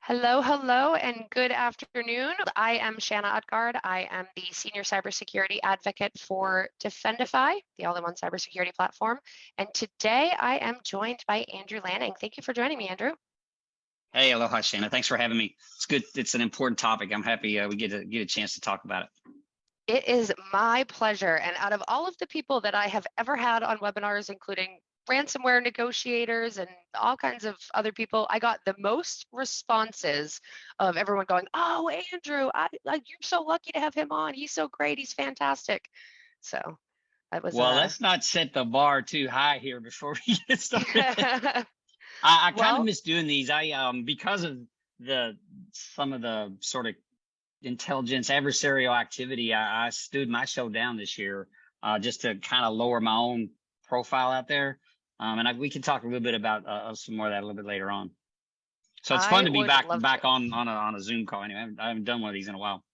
Hello, hello, and good afternoon. I am Shanna Utgard. I am the Senior Cybersecurity Advocate for Defendify, the all-in-one cybersecurity platform. And today I am joined by Andrew Lanning. Thank you for joining me, Andrew. Hey, aloha, Shanna. Thanks for having me. It's good. It's an important topic. I'm happy we get a chance to talk about it. It is my pleasure. And out of all of the people that I have ever had on webinars, including ransomware negotiators and all kinds of other people, I got the most responses of everyone going, "Oh, Andrew, you're so lucky to have him on. He's so great. He's fantastic." So that was Well, let's not set the bar too high here before we get started. I kind of miss doing these. Because of some of the sort of intelligence adversarial activity, I stood my show down this year just to kind of lower my own profile out there. And we can talk a little bit about some more of that a little bit later on. So it's fun to be back on a Zoom call. Anyway, I haven't done one of these in a while.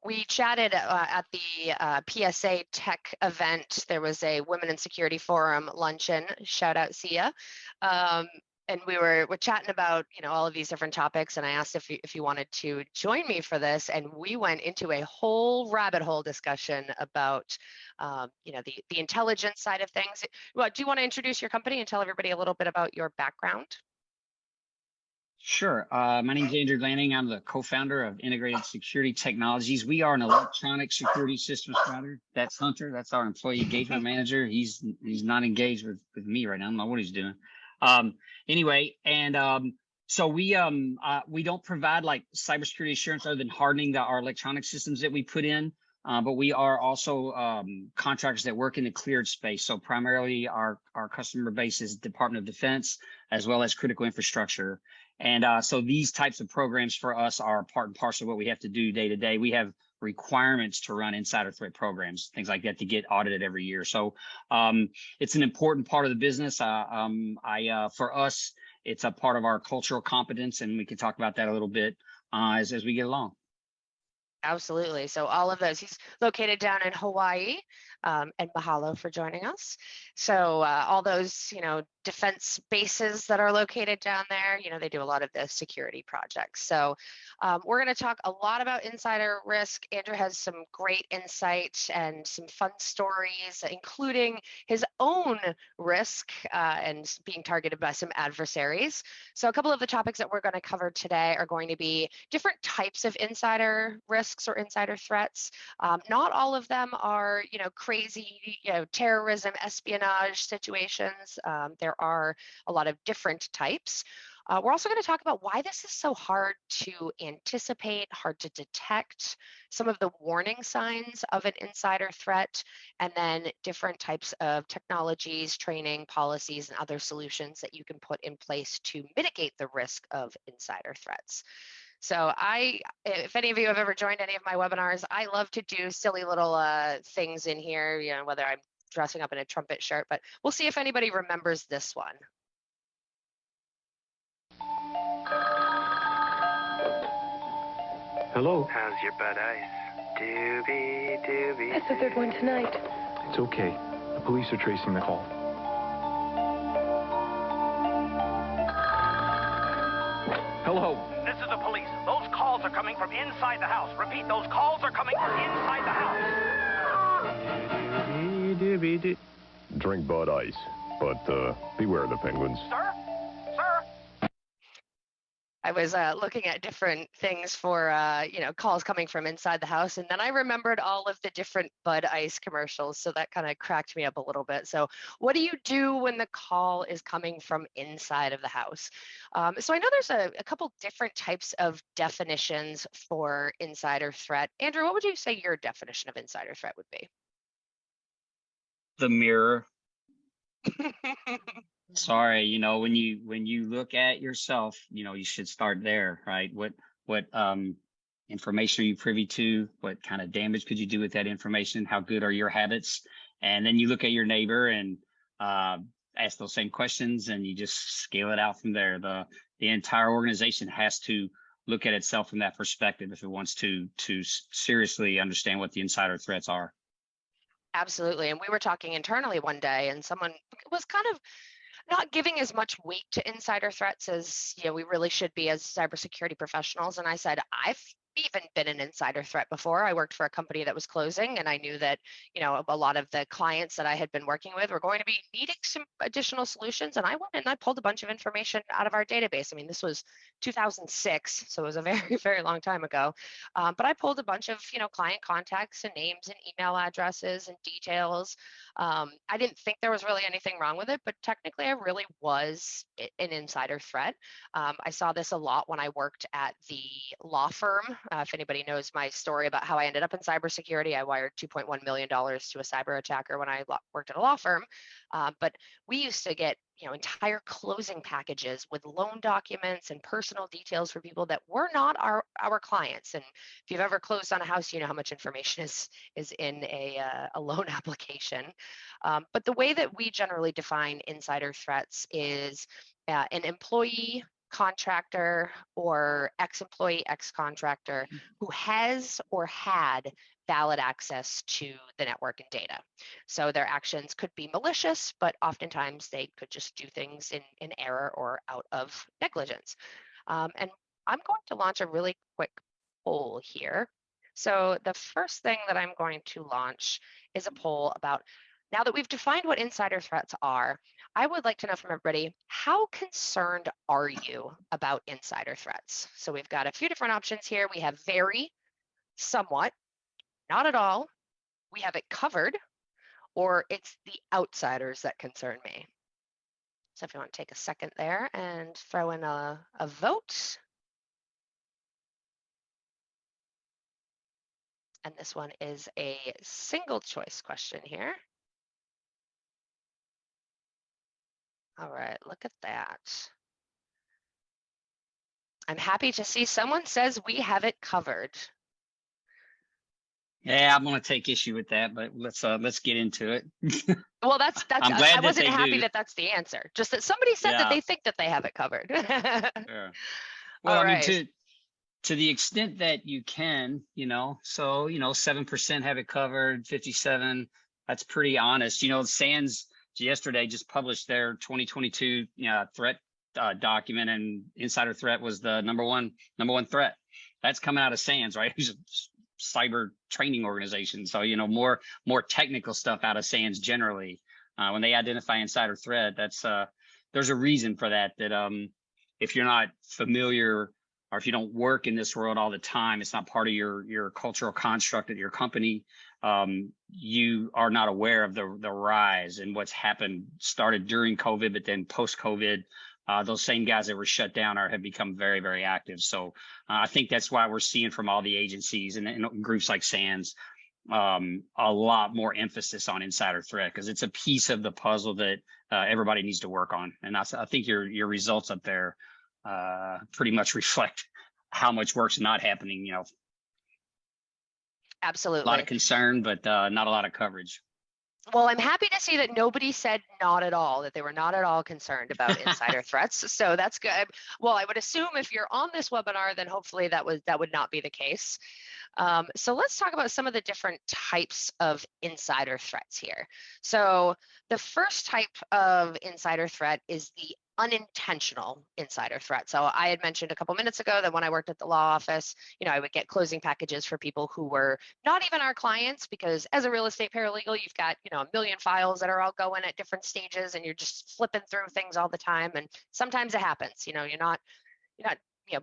We chatted at the PSA Tech event. There was a Women in Security Forum luncheon. Shout out, Sia. And we're chatting about all of these different topics, and I asked if you wanted to join me for this, and we went into a whole rabbit hole discussion about the intelligence side of things. Well, do you want to introduce your company and tell everybody a little bit about your background? Sure. My name is Andrew Lanning. I'm the co-founder of Integrated Security Technologies. We are an electronic security systems provider. That's Hunter. That's our employee engagement manager. He's not engaged with me right now. I don't know what he's doing. Anyway, so we don't provide like cybersecurity assurance other than hardening our electronic systems that we put in. But we are also contractors that work in the cleared space. So primarily our customer base is Department of Defense as well as critical infrastructure. And so these types of programs for us are part and parcel of what we have to do day to day. We have requirements to run insider threat programs, things like that, to get audited every year. So it's an important part of the business. For us, it's a part of our cultural competence, and we can talk about that a little bit as we get along. Absolutely. So all of those, he's located down in Hawaii, and mahalo for joining us. So all those, defense bases that are located down there, they do a lot of the security projects. So we're going to talk a lot about insider risk. Andrew has some great insight and some fun stories, including his own risk and being targeted by some adversaries. So a couple of the topics that we're going to cover today are going to be different types of insider risks or insider threats. Not all of them are, crazy, terrorism, espionage situations. There are a lot of different types. We're also going to talk about why this is so hard to anticipate, hard to detect, some of the warning signs of an insider threat, and then different types of technologies, training, policies, and other solutions that you can put in place to mitigate the risk of insider threats. So if any of you have ever joined any of my webinars, I love to do silly little things in here, whether I'm dressing up in a trumpet shirt, but we'll see if anybody remembers this one. Hello? How's your bud ice? Doobie. That's the third one tonight. It's okay. The police are tracing the call. Hello? This is the police. Those calls are coming from inside the house. Repeat, those calls are coming from inside the house. Drink Bud Ice, but beware the penguins. Sir? I was looking at different things for, calls coming from inside the house. And then I remembered all of the different Bud Ice commercials. So that kind of cracked me up a little bit. So what do you do when the call is coming from inside of the house? So I know there's a couple different types of definitions for insider threat. Andrew, what would you say your definition of insider threat would be? The mirror. Sorry, when you look at yourself, you should start there, right? What information are you privy to? What kind of damage could you do with that information? How good are your habits? And then you look at your neighbor and ask those same questions, and you just scale it out from there. The entire organization has to look at itself from that perspective if it wants to seriously understand what the insider threats are. Absolutely. And we were talking internally one day, and someone was kind of not giving as much weight to insider threats as we really should be as cybersecurity professionals. And I said, I've even been an insider threat before. I worked for a company that was closing, and I knew that a lot of the clients that I had been working with were going to be needing some additional solutions. And I went and I pulled a bunch of information out of our database. I mean, this was 2006, so it was a very, very long time ago. But I pulled a bunch of client contacts and names and email addresses and details. I didn't think there was really anything wrong with it, but technically I really was an insider threat. I saw this a lot when I worked at the law firm. If anybody knows my story about how I ended up in cybersecurity, I wired $2.1 million to a cyber attacker when I worked at a law firm. But we used to get entire closing packages with loan documents and personal details for people that were not our clients. And if you've ever closed on a house, you know how much information is in a loan application. But the way that we generally define insider threats is an employee, contractor, or ex-employee, ex-contractor who has or had valid access to the network and data. So their actions could be malicious, but oftentimes they could just do things in error or out of negligence. And I'm going to launch a really quick poll here. So the first thing that I'm going to launch is a poll about, now that we've defined what insider threats are, I would like to know from everybody, how concerned are you about insider threats? So we've got a few different options here. We have very, somewhat, not at all, we have it covered, or it's the outsiders that concern me. So if you want to take a second there and throw in a vote. And this one is a single choice question here. All right, look at that. I'm happy to see someone says we have it covered. Yeah, I'm going to take issue with that, but let's get into it. Well, that's I'm glad I that wasn't they happy do. that that's the answer. Just that somebody said that Yeah. they think that they have it covered. Yeah. Well, All I mean, right. to the extent that you can, so 7% have it covered, 57. That's pretty honest. SANS yesterday just published their 2022 threat document, and insider threat was the number one threat. That's coming out of SANS, right? Who's a cyber training organization. So more technical stuff out of SANS generally. When they identify insider threat, that's there's a reason for that. That if you're not familiar, or if you don't work in this world all the time, it's not part of your cultural construct at your company, you are not aware of the rise and what's happened, started during COVID, but then post-COVID, those same guys that were shut down have become very, very active. So I think that's why we're seeing from all the agencies and groups like SANS, a lot more emphasis on insider threat, because it's a piece of the puzzle that everybody needs to work on. And I think your results up there pretty much reflect how much work's not happening. Absolutely. A lot of concern, but not a lot of coverage. Well, I'm happy to see that nobody said not at all, that they were not at all concerned about insider threats. So that's good. Well, I would assume if you're on this webinar, then hopefully that would not be the case. So let's talk about some of the different types of insider threats here. So the first type of insider threat is the unintentional insider threat. So I had mentioned a couple minutes ago that when I worked at the law office, I would get closing packages for people who were not even our clients, because as a real estate paralegal, you've got, a million files that are all going at different stages, and you're just flipping through things all the time. And sometimes it happens, you're not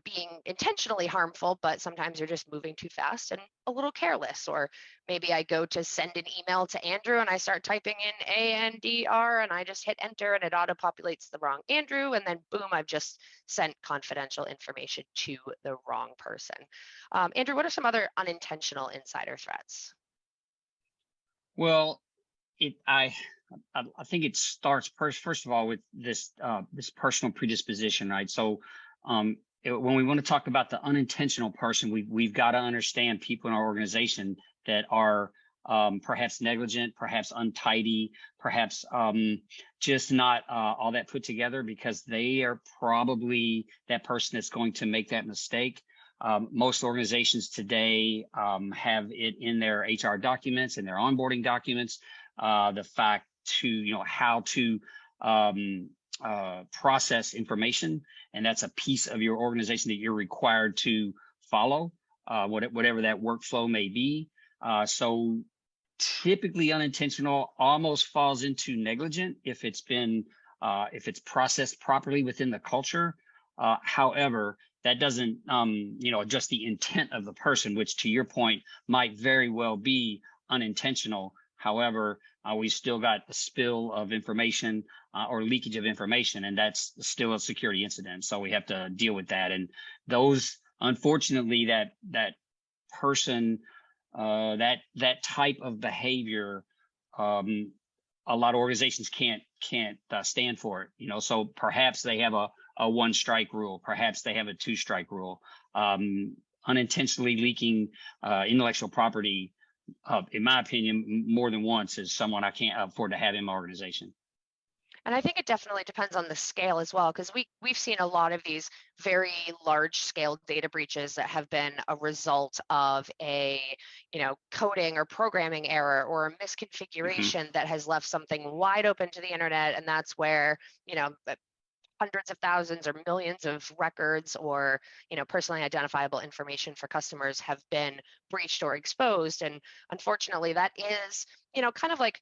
being intentionally harmful, but sometimes you're just moving too fast and a little careless. Or maybe I go to send an email to Andrew and I start typing in ANDR and I just hit enter and it auto-populates the wrong Andrew, and then boom, I've just sent confidential information to the wrong person. Andrew, what are some other unintentional insider threats? Well, I think it starts first of all with this personal predisposition, right? So when we want to talk about the unintentional person, we've got to understand people in our organization that are perhaps negligent, perhaps untidy, perhaps just not all that put together, because they are probably that person that's going to make that mistake. Most organizations today have it in their HR documents and their onboarding documents, the fact to, how to process information, and that's a piece of your organization that you're required to follow, whatever that workflow may be. So typically unintentional almost falls into negligent if it's been if it's processed properly within the culture. However, that doesn't adjust the intent of the person, which to your point might very well be unintentional. However, we still got a spill of information or leakage of information, and that's still a security incident. So we have to deal with that. And those, unfortunately, that person, that type of behavior, a lot of organizations can't stand for it. So perhaps they have a 1 strike rule, perhaps they have a 2 strike rule. Unintentionally leaking intellectual property, in my opinion, more than once is someone I can't afford to have in my organization. And I think it definitely depends on the scale as well, because we've seen a lot of these very large scale data breaches that have been a result of a coding or programming error or a misconfiguration that has left something wide open to the internet, and that's where hundreds of thousands or millions of records or personally identifiable information for customers have been breached or exposed. And unfortunately, that is kind of like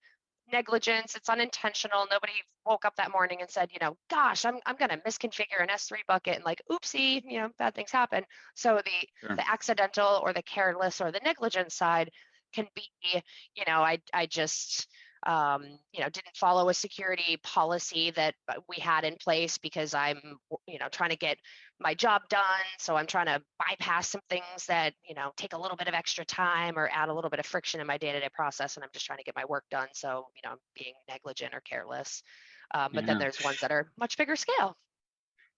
negligence. It's unintentional. Nobody woke up that morning and said, gosh, I'm going to misconfigure an S3 bucket and like, oopsie, bad things happen. So the accidental or the careless or the negligent side can be, I just didn't follow a security policy that we had in place because I'm, trying to get my job done. So I'm trying to bypass some things that, take a little bit of extra time or add a little bit of friction in my day-to-day process. And I'm just trying to get my work done. So, I'm being negligent or careless. But then there's ones that are much bigger scale.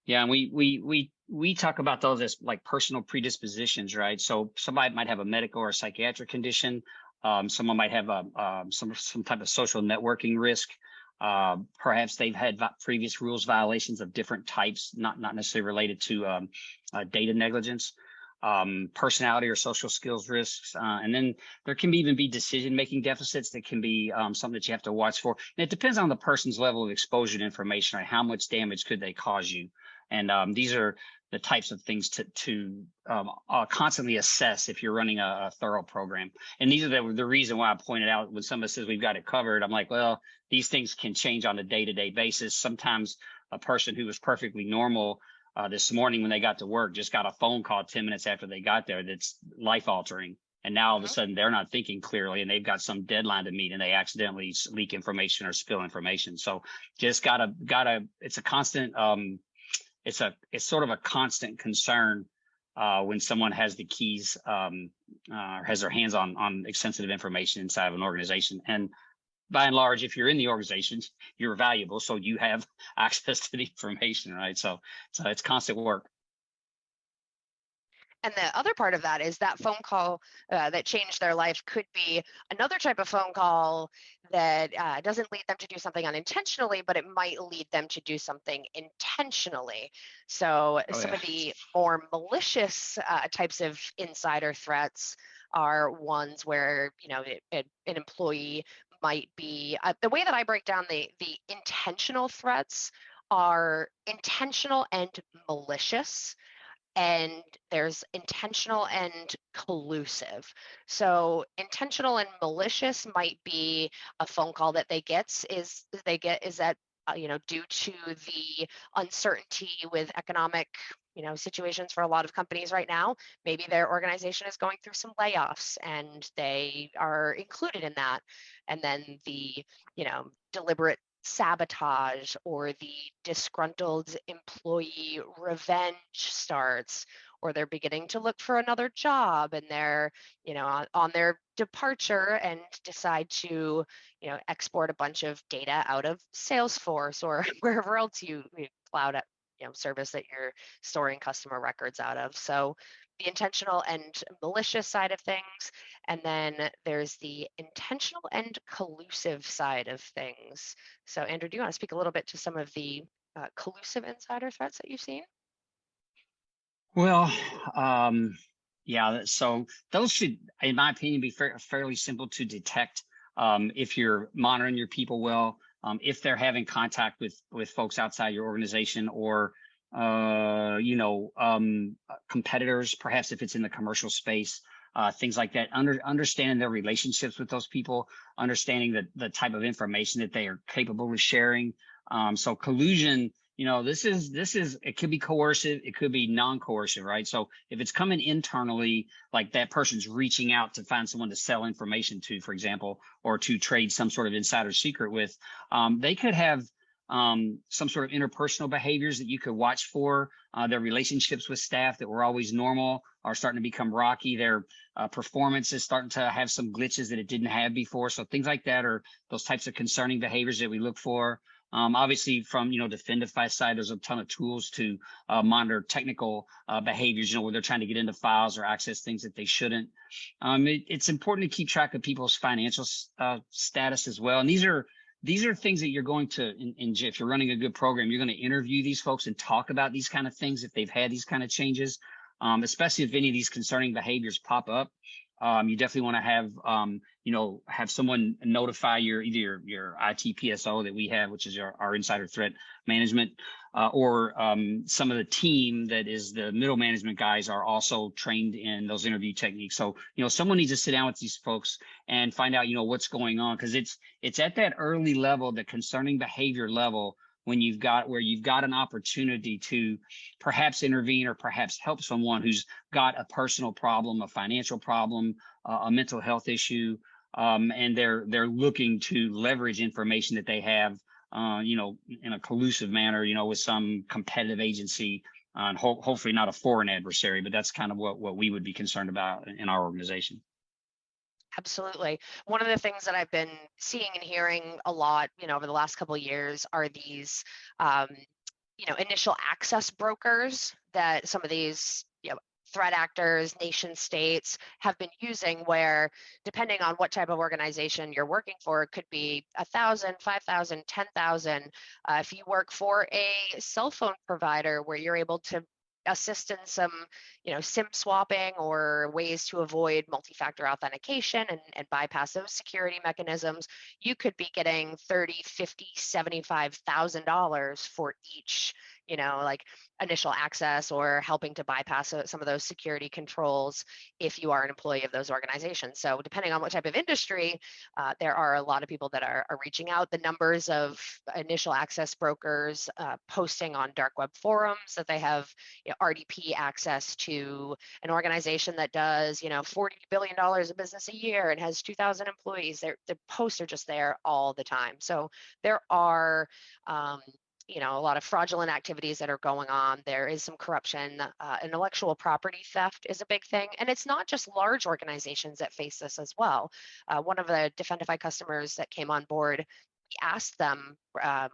Yeah, and we talk about those as like personal predispositions, right? So somebody might have a medical or psychiatric condition. Someone might have some type of social networking risk. Perhaps they've had previous rules violations of different types, not necessarily related to data negligence, personality or social skills risks. And then there can even be decision-making deficits that can be something that you have to watch for. And it depends on the person's level of exposure to information, right? How much damage could they cause you? And these are the types of things to constantly assess if you're running a thorough program. And these are the reason why I pointed out when somebody says we've got it covered, I'm like, well, these things can change on a day-to-day basis. Sometimes a person who was perfectly normal this morning when they got to work just got a phone call 10 minutes after they got there that's life-altering. And now all of a sudden they're not thinking clearly and they've got some deadline to meet and they accidentally leak information or spill information. So just gotta, it's a constant, it's sort of a constant concern when someone has the keys or has their hands on sensitive information inside of an organization. And by and large, if you're in the organization, you're valuable, so you have access to the information, right? So it's constant work. And the other part of that is that phone call that changed their life could be another type of phone call that doesn't lead them to do something unintentionally, but it might lead them to do something intentionally. So some of the more malicious types of insider threats are ones where, an employee might be, the way that I break down the intentional threats are intentional and malicious. And there's intentional and collusive. So intentional and malicious might be a phone call that they get is that due to the uncertainty with economic situations for a lot of companies right now, maybe their organization is going through some layoffs and they are included in that. And then the deliberate sabotage or the disgruntled employee revenge starts, or they're beginning to look for another job and they're on their departure and decide to export a bunch of data out of Salesforce or wherever else you cloud service that you're storing customer records out of. So the intentional and malicious side of things, and then there's the intentional and collusive side of things. So Andrew, do you want to speak a little bit to some of the collusive insider threats that you've seen? Well, yeah, so those should, in my opinion, be fairly simple to detect if you're monitoring your people well. if they're having contact with folks outside your organization or competitors, perhaps if it's in the commercial space, things like that. Understanding their relationships with those people, understanding the type of information that they are capable of sharing. So collusion, this is it could be coercive, it could be non-coercive, right? So if it's coming internally, like that person's reaching out to find someone to sell information to, for example, or to trade some sort of insider secret with, they could have some sort of interpersonal behaviors that you could watch for. Their relationships with staff that were always normal are starting to become rocky. Their performance is starting to have some glitches that it didn't have before. So things like that are those types of concerning behaviors that we look for. Obviously, from Defendify side, there's a ton of tools to monitor technical behaviors. Where they're trying to get into files or access things that they shouldn't. It's important to keep track of people's financial status as well. And these are things that you're going to, if you're running a good program, you're going to interview these folks and talk about these kind of things if they've had these kind of changes, especially if any of these concerning behaviors pop up. You definitely want to have someone notify your IT PSO that we have, which is our insider threat management, or some of the team that is the middle management guys are also trained in those interview techniques. So, someone needs to sit down with these folks and find out, what's going on, because it's at that early level, the concerning behavior level, when you've got an opportunity to perhaps intervene or perhaps help someone who's got a personal problem, a financial problem, a mental health issue, and they're looking to leverage information that they have, in a collusive manner, with some competitive agency, and hopefully not a foreign adversary, but that's kind of what we would be concerned about in our organization. Absolutely. One of the things that I've been seeing and hearing a lot, over the last couple of years are these, initial access brokers that some of these, threat actors, nation states have been using, where depending on what type of organization you're working for, it could be 1,000, 5,000, 10,000. If you work for a cell phone provider where you're able to assist in some, SIM swapping or ways to avoid multi-factor authentication and bypass those security mechanisms, you could be getting $30,000, $50,000, $75,000 for each, initial access or helping to bypass some of those security controls if you are an employee of those organizations. So depending on what type of industry, there are a lot of people that are reaching out. The numbers of initial access brokers posting on dark web forums that they have RDP access to an organization that does, $40 billion of business a year and has 2,000 employees. The posts are just there all the time. So there are, a lot of fraudulent activities that are going on. There is some corruption. Intellectual property theft is a big thing. And it's not just large organizations that face this as well. One of the Defendify customers that came on board, we asked them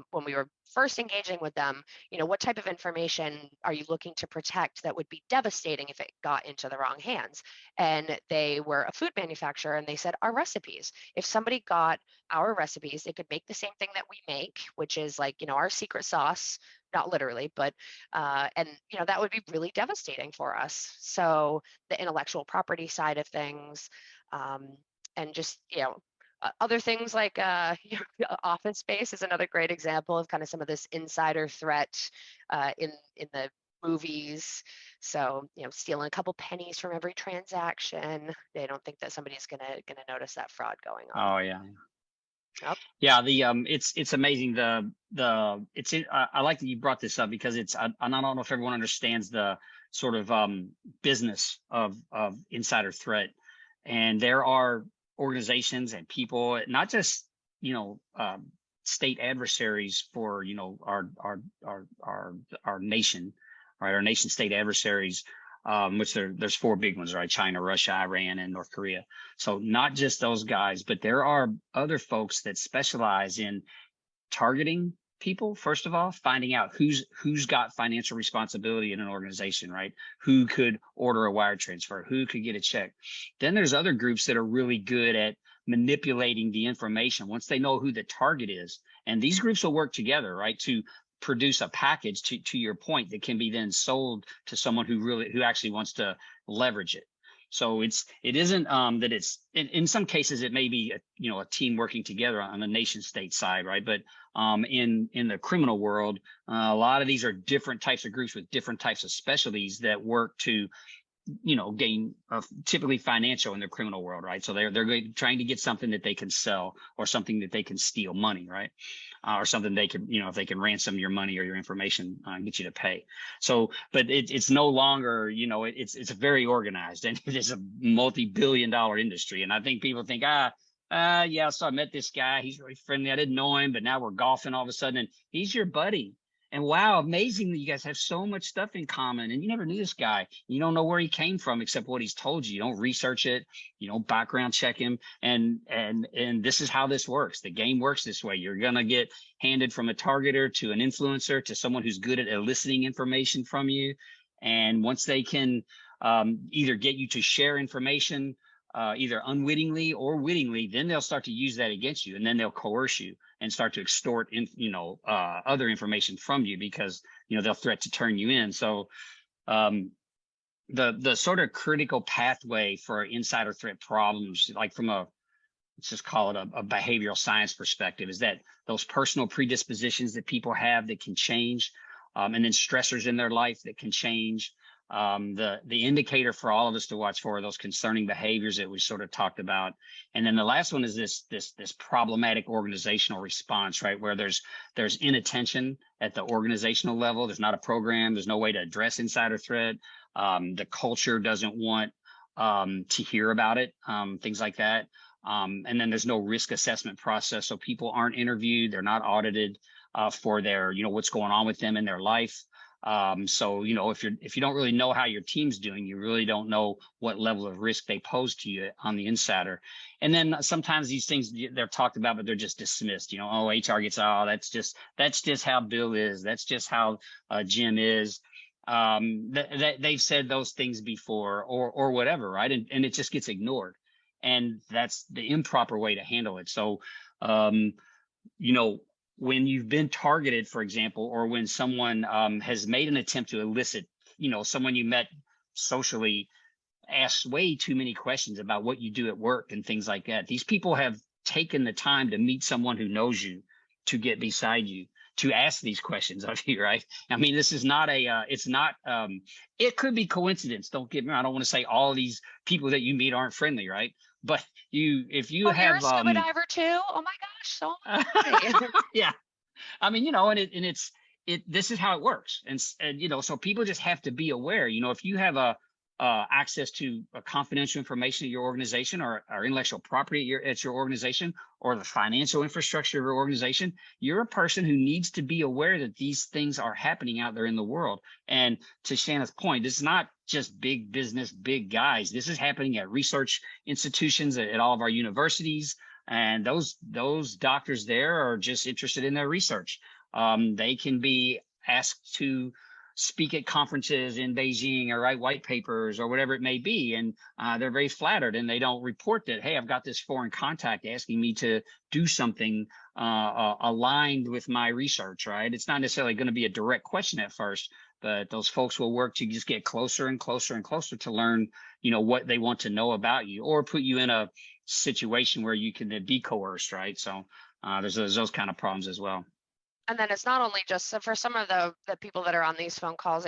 when we were first engaging with them, what type of information are you looking to protect that would be devastating if it got into the wrong hands? And they were a food manufacturer, and they said, our recipes. If somebody got our recipes, they could make the same thing that we make, which is like, our secret sauce, not literally, but, and, that would be really devastating for us. So the intellectual property side of things, and just, other things like Office Space is another great example of kind of some of this insider threat in the movies. So, stealing a couple pennies from every transaction. They don't think that somebody's gonna notice that fraud going on. Oh yeah. Yep. Yeah, it's amazing. I like that you brought this up, because I don't know if everyone understands the sort of business of insider threat, and there are organizations and people, not just state adversaries for our nation, right? Our nation state adversaries, which there's four big ones, right? China, Russia, Iran, and North Korea. So not just those guys, but there are other folks that specialize in targeting people. First of all, finding out who's got financial responsibility in an organization, right? Who could order a wire transfer? Who could get a check? Then there's other groups that are really good at manipulating the information once they know who the target is. And these groups will work together, right, to produce a package, to your point, that can be then sold to someone who actually wants to leverage it. So it isn't that it's in some cases it may be a team working together on the nation state side, right? But in the criminal world, a lot of these are different types of groups with different types of specialties that work to gain typically financial in the criminal world, right? So they're trying to get something that they can sell or something that they can steal money, right? Or something they can, if they can ransom your money or your information, get you to pay. So, but it's no longer, it's very organized, and it is a multi-billion-dollar industry. And I think people think, yeah, so I met this guy. He's really friendly. I didn't know him, but now we're golfing all of a sudden, and he's your buddy. And wow, amazing that you guys have so much stuff in common, and you never knew this guy. You don't know where he came from except what he's told you. You don't research it. You don't background check him. And this is how this works. The game works this way. You're going to get handed from a targeter to an influencer to someone who's good at eliciting information from you. And once they can either get you to share information, either unwittingly or wittingly, then they'll start to use that against you, and then they'll coerce you and start to extort other information from you, because they'll threat to turn you in. So the sort of critical pathway for insider threat problems, like from let's just call it a behavioral science perspective, is that those personal predispositions that people have that can change, and then stressors in their life that can change. The indicator for all of us to watch for are those concerning behaviors that we sort of talked about. And then the last one is this problematic organizational response, right? Where there's inattention at the organizational level. There's not a program. There's no way to address insider threat. The culture doesn't want to hear about it, things like that. And then there's no risk assessment process. So people aren't interviewed. They're not audited for their, what's going on with them in their life. So, if you don't really know how your team's doing, you really don't know what level of risk they pose to you on the insider. And then sometimes these things, they're talked about, but they're just dismissed. HR gets, that's just how Bill is. That's just how Jim is. They've said those things before, or whatever, right? And it just gets ignored. And that's the improper way to handle it. So, when you've been targeted, for example, or when someone has made an attempt to elicit, someone you met socially asks way too many questions about what you do at work and things like that. These people have taken the time to meet someone who knows you, to get beside you, to ask these questions of you, right? I mean, this is not it could be coincidence. Don't get me wrong. I don't want to say all of these people that you meet aren't friendly, right? But if you have, you're a scuba diver too. Oh my gosh, so am yeah. I mean, this is how it works, and so people just have to be aware. If you have access to confidential information at your organization, or intellectual property at your organization, or the financial infrastructure of your organization, you're a person who needs to be aware that these things are happening out there in the world. And to Shanna's point, this is not just big business, big guys. This is happening at research institutions, at all of our universities. And those doctors there are just interested in their research. They can be asked to speak at conferences in Beijing or write white papers or whatever it may be. And they're very flattered, and they don't report that, hey, I've got this foreign contact asking me to do something aligned with my research, right? It's not necessarily going to be a direct question at first, but those folks will work to just get closer and closer and closer to learn, what they want to know about you, or put you in a situation where you can be coerced, right? So there's those kind of problems as well. And then it's not only just for some of the people that are on these phone calls,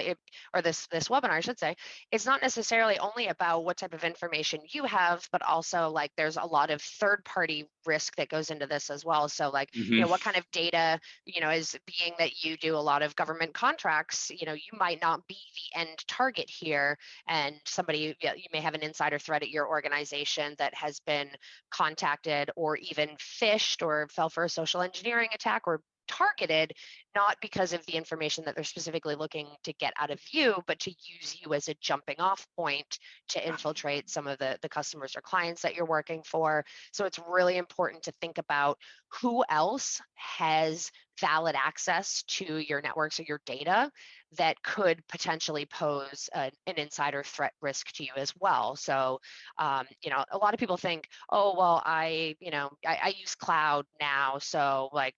or this webinar, I should say, it's not necessarily only about what type of information you have, but also like there's a lot of third-party risk that goes into this as well. So like, what kind of data, is being that you do a lot of government contracts, you might not be the end target here, and somebody, you may have an insider threat at your organization that has been contacted or even phished or fell for a social engineering attack or targeted, not because of the information that they're specifically looking to get out of you, but to use you as a jumping off point to infiltrate some of the customers or clients that you're working for. So it's really important to think about who else has valid access to your networks or your data that could potentially pose an insider threat risk to you as well. So, a lot of people think, oh, well, I use cloud now, so like,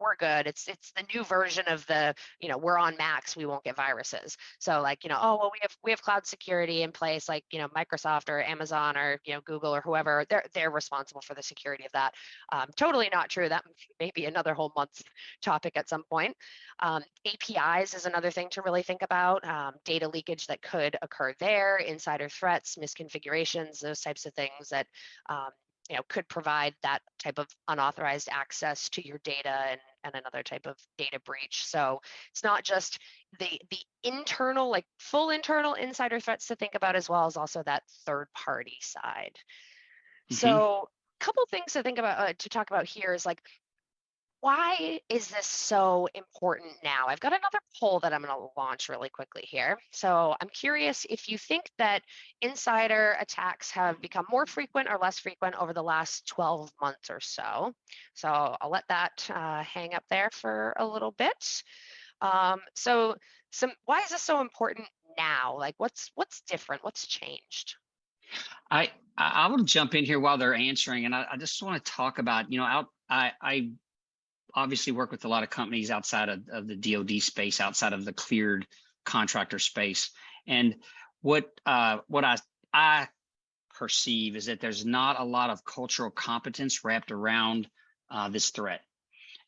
we're good. It's the new version of the, we're on Macs, we won't get viruses. So like, oh, well, we have cloud security in place, like, Microsoft or Amazon or, Google or whoever, they're responsible for the security of that. Totally not true. That may be another whole month topic at some point. APIs is another thing to really think about. Data leakage that could occur there, insider threats, misconfigurations, those types of things that could provide that type of unauthorized access to your data and another type of data breach. So it's not just the internal, like full internal insider threats to think about, as well as also that third party side. So a couple things to think about, to talk about here is like, why is this so important now? I've got another poll that I'm going to launch really quickly here. So I'm curious if you think that insider attacks have become more frequent or less frequent over the last 12 months or so. So I'll let that hang up there for a little bit. So why is this so important now? Like what's different? What's changed? I will jump in here while they're answering, and I just want to talk about, I obviously work with a lot of companies outside of the DoD space, outside of the cleared contractor space. And what I perceive is that there's not a lot of cultural competence wrapped around this threat.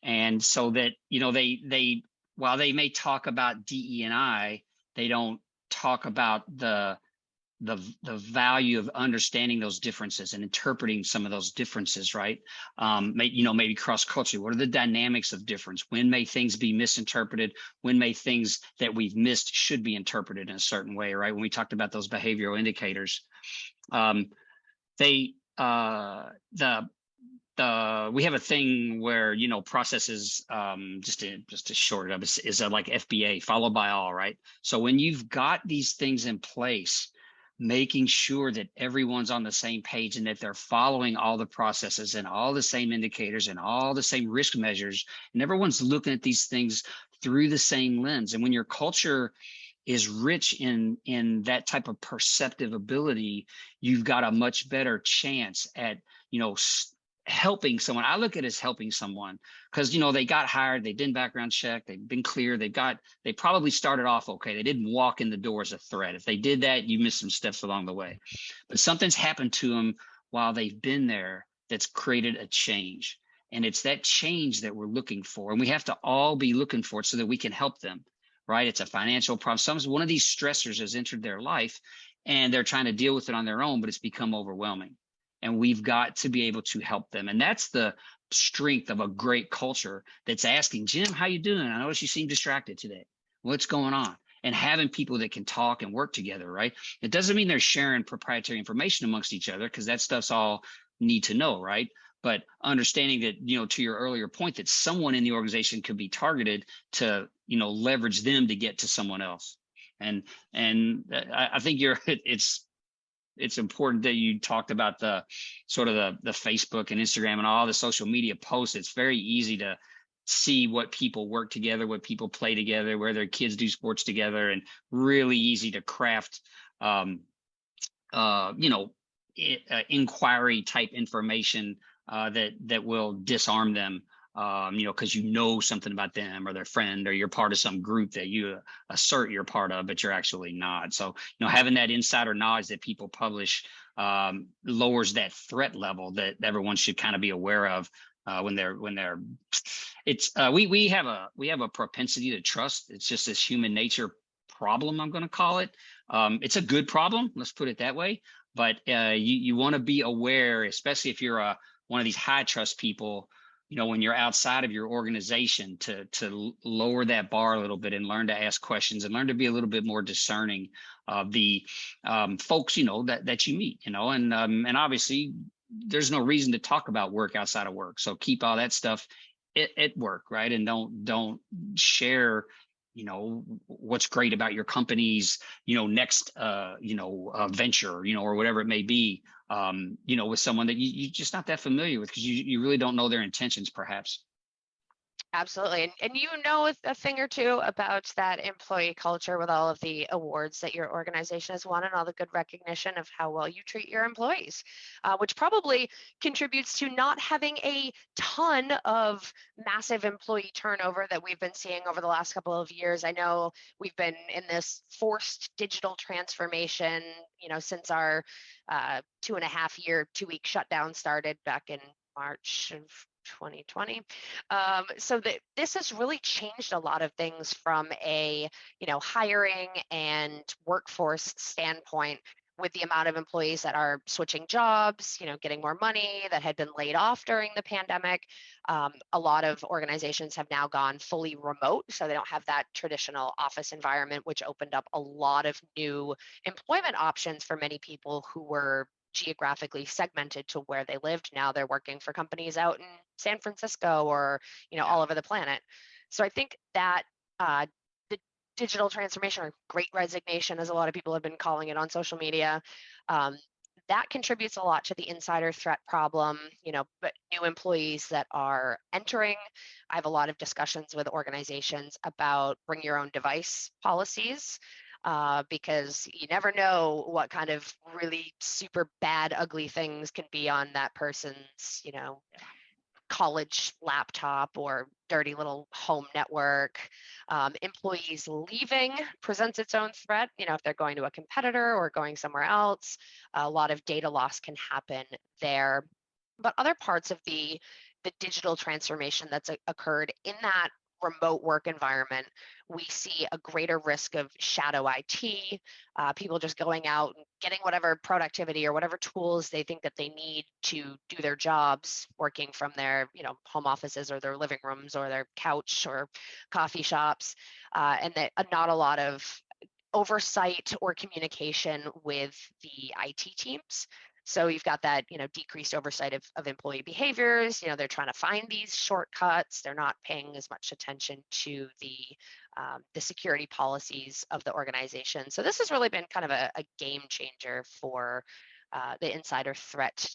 And so that, they while they may talk about DE&I, they don't talk about the value of understanding those differences and interpreting some of those differences, right? Maybe cross-culturally, what are the dynamics of difference? When may things be misinterpreted? When may things that we've missed should be interpreted in a certain way, right? When we talked about those behavioral indicators, we have a thing where, processes, just to short it up, is like FBA, followed by all, right? So when you've got these things in place, making sure that everyone's on the same page and that they're following all the processes and all the same indicators and all the same risk measures, and everyone's looking at these things through the same lens. And when your culture is rich in that type of perceptive ability, you've got a much better chance at, helping someone. I look at it as helping someone because, they got hired, they've been background checked, they've been clear, they probably started off okay. They didn't walk in the door as a threat. If they did that, you missed some steps along the way. But something's happened to them while they've been there that's created a change. And it's that change that we're looking for. And we have to all be looking for it so that we can help them, right? It's a financial problem. One of these stressors has entered their life and they're trying to deal with it on their own, but it's become overwhelming. And we've got to be able to help them. And that's the strength of a great culture that's asking, Jim, how you doing? I notice you seem distracted today. What's going on? And having people that can talk and work together, right? It doesn't mean they're sharing proprietary information amongst each other, because that stuff's all need to know, right? But understanding that, to your earlier point, that someone in the organization could be targeted to, leverage them to get to someone else. And I think it's important that you talked about the sort of the Facebook and Instagram and all the social media posts. It's very easy to see what people work together, what people play together, where their kids do sports together, and really easy to craft, inquiry type information that will disarm them, because something about them or their friend, or you're part of some group that you assert you're part of, but you're actually not. So, having that insider knowledge that people publish lowers that threat level that everyone should kind of be aware of we have a propensity to trust. It's just this human nature problem, I'm going to call it. It's a good problem, let's put it that way. But you want to be aware, especially if you're one of these high trust people, when you're outside of your organization, to lower that bar a little bit and learn to ask questions and learn to be a little bit more discerning of the folks, that you meet, and obviously there's no reason to talk about work outside of work. So keep all that stuff at work, right? And don't share, what's great about your company's, next, venture, or whatever it may be, with someone that you're just not that familiar with, because you really don't know their intentions, perhaps. Absolutely. And you know a thing or two about that employee culture with all of the awards that your organization has won and all the good recognition of how well you treat your employees, which probably contributes to not having a ton of massive employee turnover that we've been seeing over the last couple of years. I know we've been in this forced digital transformation, since our 2.5 year, 2-week shutdown started back in March of 2020. So that this has really changed a lot of things from a hiring and workforce standpoint, with the amount of employees that are switching jobs, getting more money, that had been laid off during the pandemic. A lot of organizations have now gone fully remote, so they don't have that traditional office environment, which opened up a lot of new employment options for many people who were geographically segmented to where they lived. Now they're working for companies out in San Francisco or all over the planet. So I think that the digital transformation, or great resignation, as a lot of people have been calling it on social media, that contributes a lot to the insider threat problem. But new employees that are entering, I have a lot of discussions with organizations about bring your own device policies. Because you never know what kind of really super bad, ugly things can be on that person's, college laptop or dirty little home network. Employees leaving presents its own threat. If they're going to a competitor or going somewhere else, a lot of data loss can happen there. But other parts of the digital transformation that's occurred in that remote work environment, we see a greater risk of shadow IT, people just going out and getting whatever productivity or whatever tools they think that they need to do their jobs, working from their home offices or their living rooms or their couch or coffee shops, and that not a lot of oversight or communication with the IT teams. So you've got that, decreased oversight of employee behaviors. They're trying to find these shortcuts. They're not paying as much attention to the security policies of the organization. So this has really been kind of a game changer for the insider threat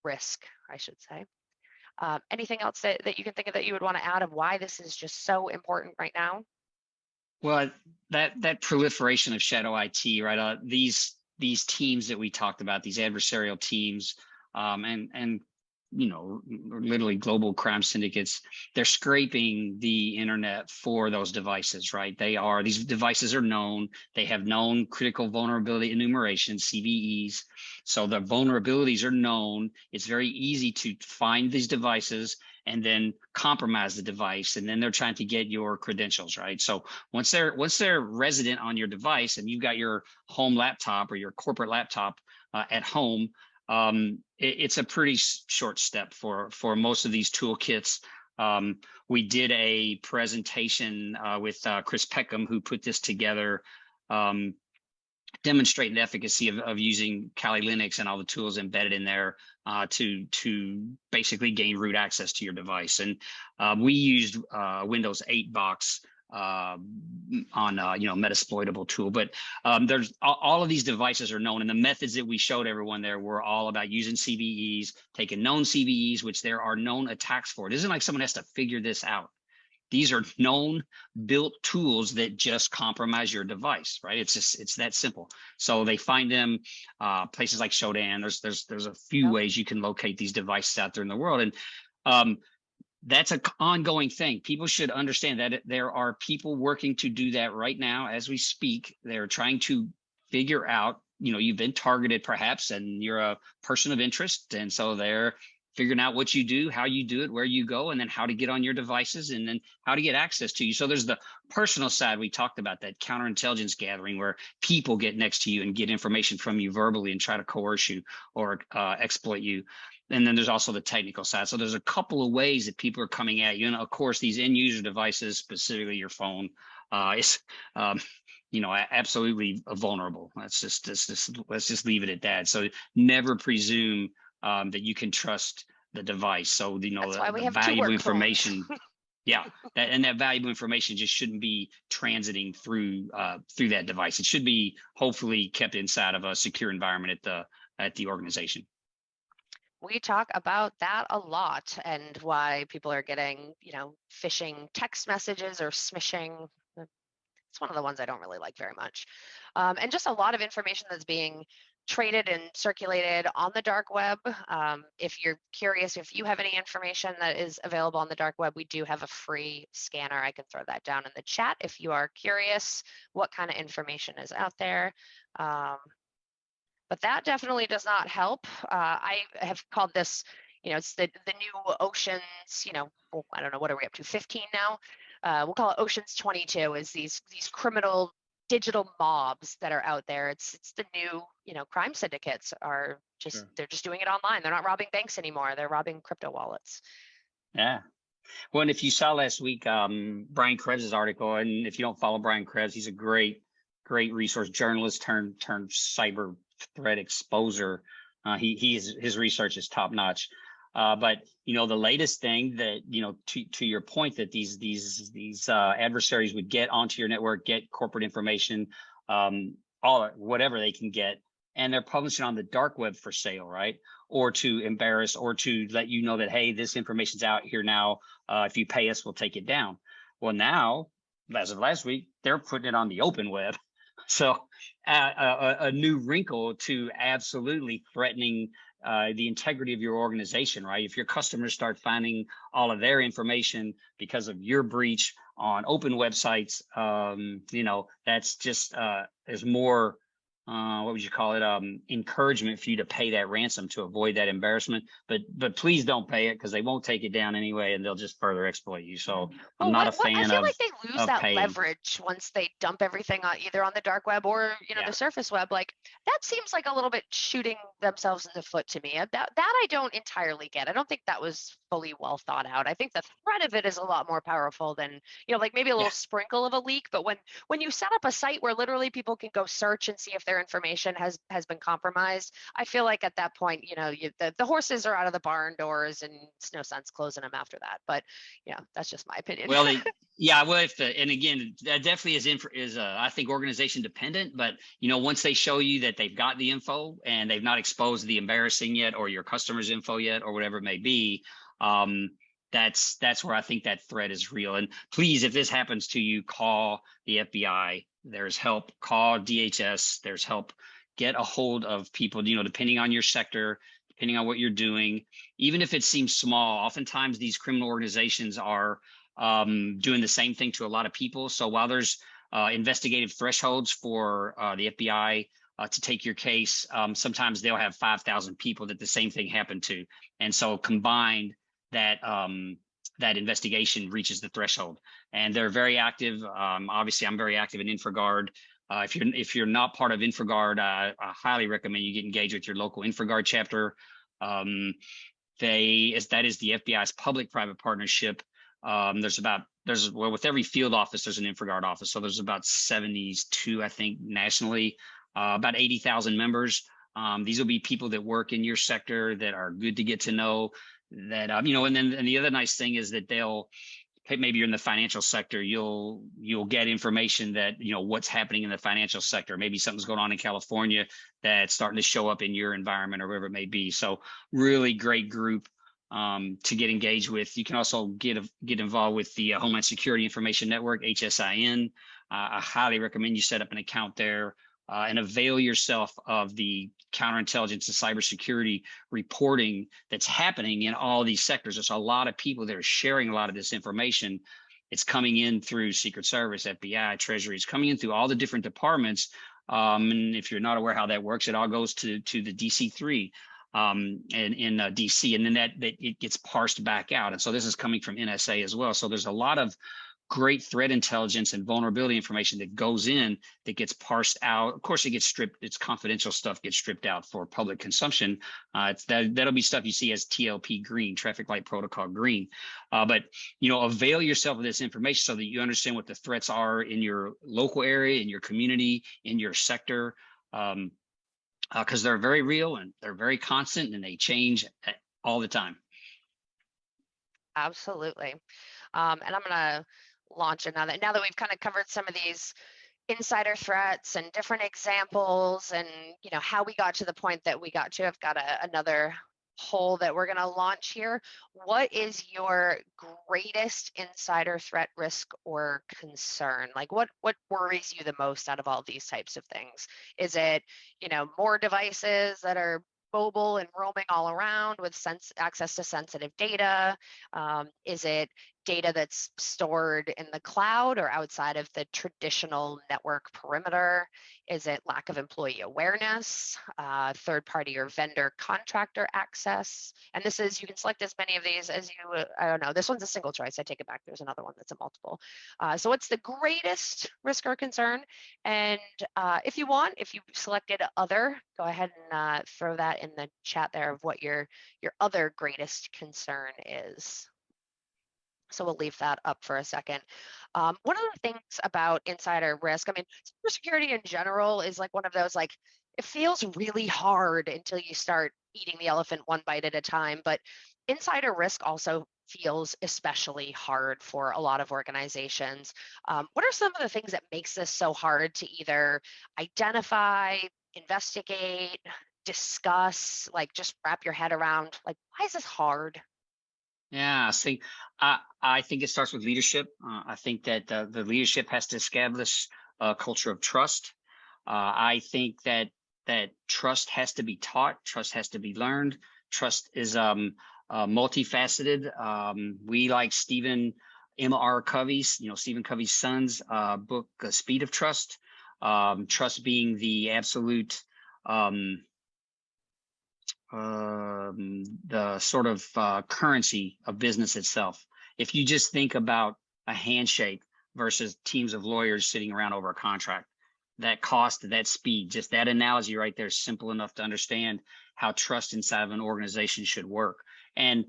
risk, I should say. Anything else that you can think of that you would want to add of why this is just so important right now? Well, that proliferation of shadow IT, right? These teams that we talked about, these adversarial teams, and literally global crime syndicates, they're scraping the internet for those devices, right? These devices are known. They have known critical vulnerability enumeration, CVEs. So the vulnerabilities are known. It's very easy to find these devices and then compromise the device, and then they're trying to get your credentials, right? So once they're resident on your device and you've got your home laptop or your corporate laptop at home, it's a pretty short step for most of these toolkits. We did a presentation with Chris Peckham, who put this together, demonstrating the efficacy of using Kali Linux and all the tools embedded in there to basically gain root access to your device. And we used Windows 8 box on Metasploitable tool, but there's all of these devices are known, and the methods that we showed everyone there were all about using CVEs, taking known CVEs, which there are known attacks for. It isn't like someone has to figure this out. These are known built tools that just compromise your device, right? It's that simple. So they find them places like Shodan. There's a few ways you can locate these devices out there in the world, and that's an ongoing thing. People should understand that there are people working to do that right now as we speak. They're trying to figure out, you've been targeted perhaps, and you're a person of interest, and so they're figuring out what you do, how you do it, where you go, and then how to get on your devices, and then how to get access to you. So there's the personal side. We talked about that counterintelligence gathering where people get next to you and get information from you verbally and try to coerce you or exploit you. And then there's also the technical side. So there's a couple of ways that people are coming at you. And of course, these end user devices, specifically your phone, is absolutely vulnerable. Let's just leave it at that. So never presume that you can trust the device. So That's why we the have valuable two information. Yeah, that valuable information just shouldn't be transiting through that device. It should be hopefully kept inside of a secure environment at the organization. we talk about that a lot and why people are getting, phishing text messages or smishing. It's one of the ones I don't really like very much. And just a lot of information that's being traded and circulated on the dark web. If you're curious, if you have any information that is available on the dark web, we do have a free scanner. I can throw that down in the chat if you are curious what kind of information is out there. But that definitely does not help. I have called this, it's the new Oceans, well, I don't know, what are we up to, 15 now? We'll call it Oceans 22, is these criminal digital mobs that are out there. It's the new, crime syndicates are just, Sure. They're just doing it online. They're not robbing banks anymore. They're robbing crypto wallets. Yeah. Well, and if you saw last week, Brian Krebs' article, and if you don't follow Brian Krebs, he's a great resource journalist turned cyber threat exposer. His research is top notch. But the latest thing that to your point, that these adversaries would get onto your network, get corporate information, whatever they can get, and they're publishing on the dark web for sale, right? Or to embarrass, or to let you know that, hey, this information's out here now. If you pay us, we'll take it down. Well, now, as of last week, they're putting it on the open web. So a new wrinkle to absolutely threatening the integrity of your organization, right? If your customers start finding all of their information because of your breach on open websites, that's just is more, what would you call it? Encouragement for you to pay that ransom to avoid that embarrassment. But please don't pay it, because they won't take it down anyway, and they'll just further exploit you. So I'm not a fan I feel of like they lose that paying. leverage once they dump everything on either on the dark web or Yeah. the surface web. Like, that seems like a little bit shooting themselves in the foot to me. That I don't entirely get. I don't think that was fully well thought out. I think the threat of it is a lot more powerful than like maybe a little sprinkle of a leak. But when you set up a site where literally people can go search and see if their information has been compromised, I feel like at that point, the horses are out of the barn doors, and it's no sense closing them after that. But that's just my opinion. Well, and again, that definitely is I think organization dependent. But once they show you that they've got the info and they've not exposed the embarrassing yet, or your customer's info yet, or whatever it may be, that's where I think that threat is real. And please, if this happens to you, call the FBI. There's help. Call DHS. There's help. Get a hold of people, depending on your sector, depending on what you're doing. Even if it seems small, oftentimes these criminal organizations are doing the same thing to a lot of people. So while there's investigative thresholds for the FBI to take your case, sometimes they'll have 5,000 people that the same thing happened to. And so combined, that investigation reaches the threshold, and they're very active. Obviously, I'm very active in InfraGard. If you're not part of InfraGard, I highly recommend you get engaged with your local InfraGard chapter. That is the FBI's public-private partnership. With every field office, there's an InfraGard office. So there's about 72, I think, nationally, about 80,000 members. These will be people that work in your sector that are good to get to know. That and the other nice thing is that maybe you're in the financial sector, you'll get information that what's happening in the financial sector. Maybe something's going on in California that's starting to show up in your environment, or wherever it may be. So really great group to get engaged with. You can also get involved with the Homeland Security Information Network, HSIN. I highly recommend you set up an account there and avail yourself of the counterintelligence and cybersecurity reporting that's happening in all these sectors. There's a lot of people that are sharing a lot of this information. It's coming in through Secret Service, FBI, Treasury. It's coming in through all the different departments. And if you're not aware how that works, it all goes to the DC3 in DC, and then that it gets parsed back out. And so this is coming from NSA as well. So there's a lot of great threat intelligence and vulnerability information that goes in, that gets parsed out. Of course, it gets stripped. It's confidential stuff gets stripped out for public consumption. That'll be stuff you see as TLP green, traffic light protocol green. But avail yourself of this information so that you understand what the threats are in your local area, in your community, in your sector, because they're very real and they're very constant, and they change all the time. Absolutely. And I'm gonna launch another, now that we've kind of covered some of these insider threats and different examples, and how we got to the point that we got to, I've got another poll that we're going to launch here. What is your greatest insider threat, risk, or concern? Like what worries you the most out of all these types of things? Is it, more devices that are mobile and roaming all around with access to sensitive data? Is it data that's stored in the cloud or outside of the traditional network perimeter? Is it lack of employee awareness, third-party or vendor contractor access? And this is, you can select as many of these as you, I don't know, this one's a single choice. I take it back. There's another one that's a multiple. So what's the greatest risk or concern? And if you selected other, go ahead and throw that in the chat there of what your other greatest concern is. So we'll leave that up for a second. One of the things about insider risk, I mean, cybersecurity in general is like one of those, like, it feels really hard until you start eating the elephant one bite at a time. But insider risk also feels especially hard for a lot of organizations. What are some of the things that makes this so hard to either identify, investigate, discuss, like just wrap your head around? Like, why is this hard? Yeah, see, I think it starts with leadership. I think that the leadership has to establish a culture of trust. I think that trust has to be taught. Trust has to be learned. Trust is multifaceted. We like Stephen M.R. Covey's, Stephen Covey's son's book, Speed of Trust. Trust being the absolute the sort of currency of business itself. If you just think about a handshake versus teams of lawyers sitting around over a contract, that cost, that speed, just that analogy right there is simple enough to understand how trust inside of an organization should work. And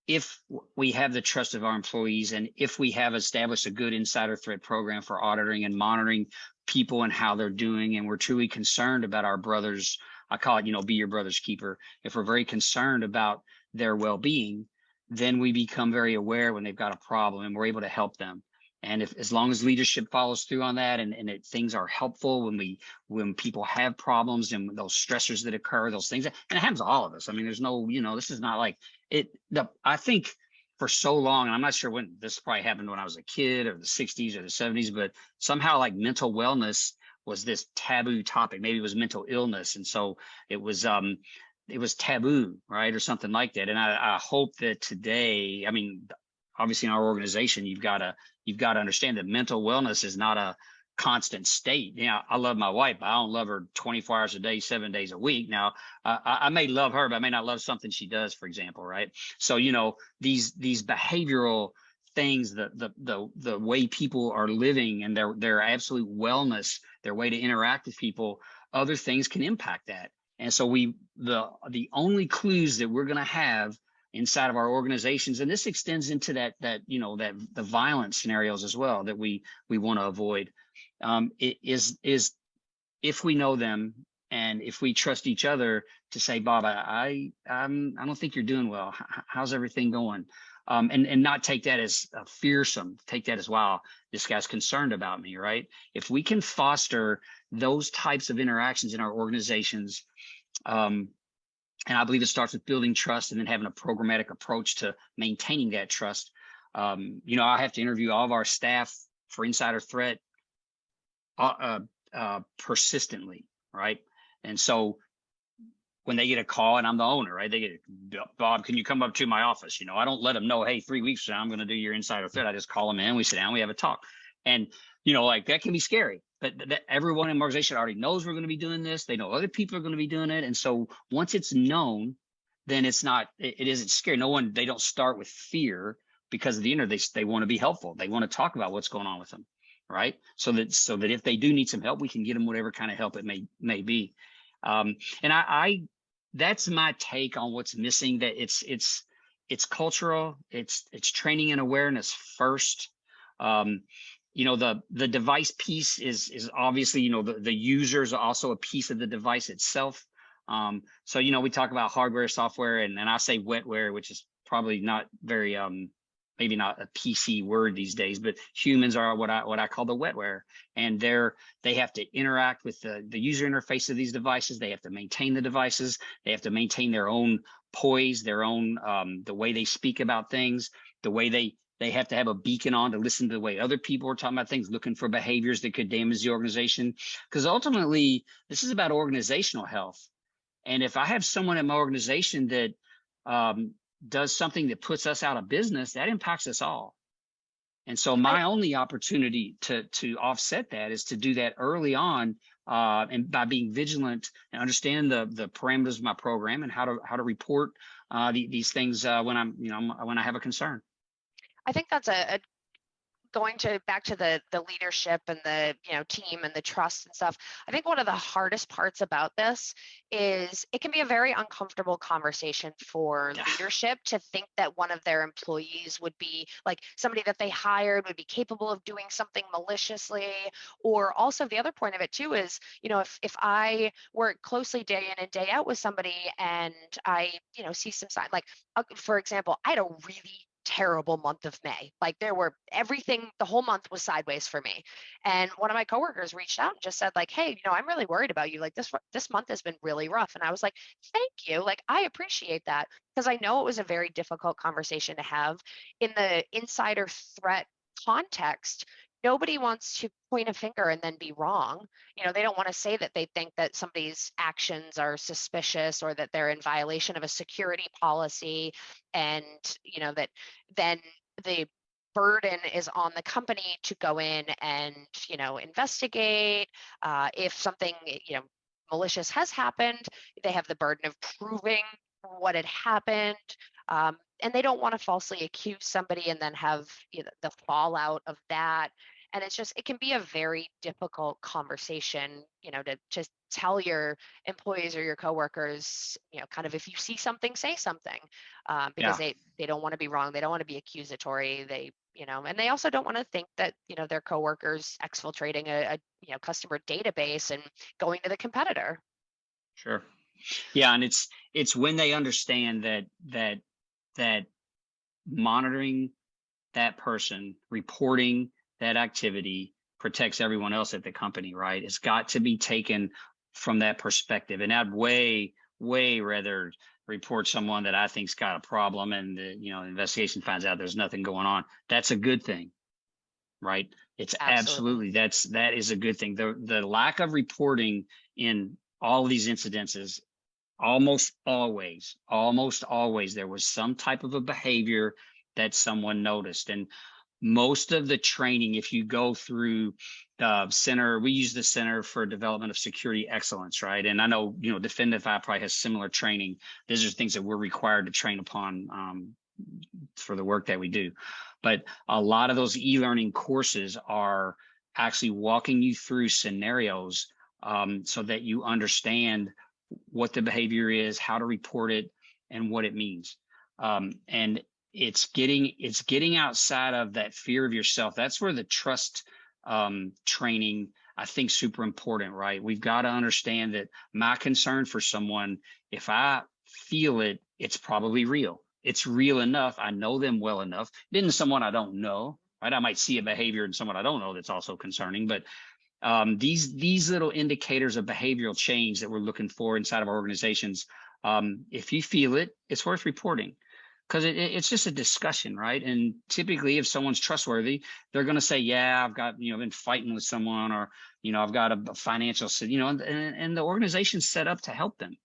if we have the trust of our employees, and if we have established a good insider threat program for auditing and monitoring people and how they're doing, and we're truly concerned about our brothers, I call it, be your brother's keeper. If we're very concerned about their well-being, then we become very aware when they've got a problem and we're able to help them. And as long as leadership follows through on that, and things are helpful when people have problems and those stressors that occur, those things, and it happens to all of us. I mean, there's no, this is not like it. I think for so long, and I'm not sure when this probably happened when I was a kid or the 60s or the 70s, but somehow like mental wellness was this taboo topic. Maybe it was mental illness, and so it was taboo, right, or something like that. And I hope that today, I mean, obviously in our organization, you've got to understand that mental wellness is not a constant state. I love my wife, but I don't love her 24 hours a day, 7 days a week. Now, I may love her, but I may not love something she does, for example, right? So, these behavioral things, the way people are living and their absolute wellness, their way to interact with people, other things can impact that. And so the only clues that we're going to have inside of our organizations, and this extends into that the violent scenarios as well that we want to avoid, is if we know them and if we trust each other to say, Bob, I don't think you're doing well. How's everything going? And not take that as fearsome. Take that as, wow, this guy's concerned about me, right? If we can foster those types of interactions in our organizations, and I believe it starts with building trust and then having a programmatic approach to maintaining that trust. I have to interview all of our staff for insider threat persistently, right? And so when they get a call, and I'm the owner, right? They get, Bob, can you come up to my office? I don't let them know, hey, 3 weeks from now, I'm going to do your insider threat. I just call them in, we sit down, we have a talk. And, like that can be scary, but everyone in the organization already knows we're going to be doing this. They know other people are going to be doing it. And so once it's known, then it isn't scary. They don't start with fear because of the internet. They want to be helpful. They want to talk about what's going on with them. Right. So that if they do need some help, we can get them whatever kind of help it may be. And that's my take on what's missing, that it's cultural, it's training and awareness first. The device piece is obviously, the users are also a piece of the device itself. So, we talk about hardware, software, and I say wetware, which is probably not very, maybe not a PC word these days, but humans are what I call the wetware. And they have to interact with the user interface of these devices. They have to maintain the devices. They have to maintain their own poise, their own the way they speak about things, the way they have to have a beacon on to listen to the way other people are talking about things, looking for behaviors that could damage the organization. Because ultimately, this is about organizational health. And if I have someone in my organization that does something that puts us out of business, that impacts us all. And so my only opportunity to offset that is to do that early on, and by being vigilant and understand the parameters of my program and how to report these things when when I have a concern. I think that's a going to back to the leadership and the team and the trust and stuff. I think one of the hardest parts about this is it can be a very uncomfortable conversation for leadership to think that one of their employees would be like somebody that they hired would be capable of doing something maliciously. Or also the other point of it too is, if I work closely day in and day out with somebody and I see some sign, like for example, I had a really terrible month of May. Like the whole month was sideways for me. And one of my coworkers reached out and just said like, hey, I'm really worried about you. Like this month has been really rough. And I was like, thank you. Like, I appreciate that, because I know it was a very difficult conversation to have in the insider threat context. Nobody wants to point a finger and then be wrong. They don't want to say that they think that somebody's actions are suspicious or that they're in violation of a security policy, and that then the burden is on the company to go in and investigate. If something malicious has happened, they have the burden of proving what had happened. And they don't want to falsely accuse somebody and then have the fallout of that. And it can be a very difficult conversation, to just tell your employees or your coworkers, kind of, if you see something, say something, because they don't want to be wrong. They don't want to be accusatory. And they also don't want to think that, their coworkers exfiltrating a customer database and going to the competitor. Sure. Yeah. And it's when they understand that monitoring that person, reporting that activity protects everyone else at the company, right? It's got to be taken from that perspective. And I'd way rather report someone that I think's got a problem and the investigation finds out there's nothing going on. That's a good thing, right? It's absolutely that is a good thing. The lack of reporting in all of these incidences, almost always there was some type of a behavior that someone noticed. And most of the training, if you go through the center, we use the Center for Development of Security Excellence, right? And I know, Defendify probably has similar training. These are things that we're required to train upon for the work that we do. But a lot of those e-learning courses are actually walking you through scenarios so that you understand what the behavior is, how to report it, and what it means. And it's getting outside of that fear of yourself. That's where the trust training, I think, super important, right? We've got to understand that my concern for someone, if I feel it, it's probably real. It's real enough. I know them well enough. Then someone I don't know, right? I might see a behavior in someone I don't know that's also concerning, but these little indicators of behavioral change that we're looking for inside of our organizations, if you feel it, it's worth reporting. Because it's just a discussion, right? And typically, if someone's trustworthy, they're going to say, "Yeah, I've got been fighting with someone, or I've got a financial, and the organization's set up to help them,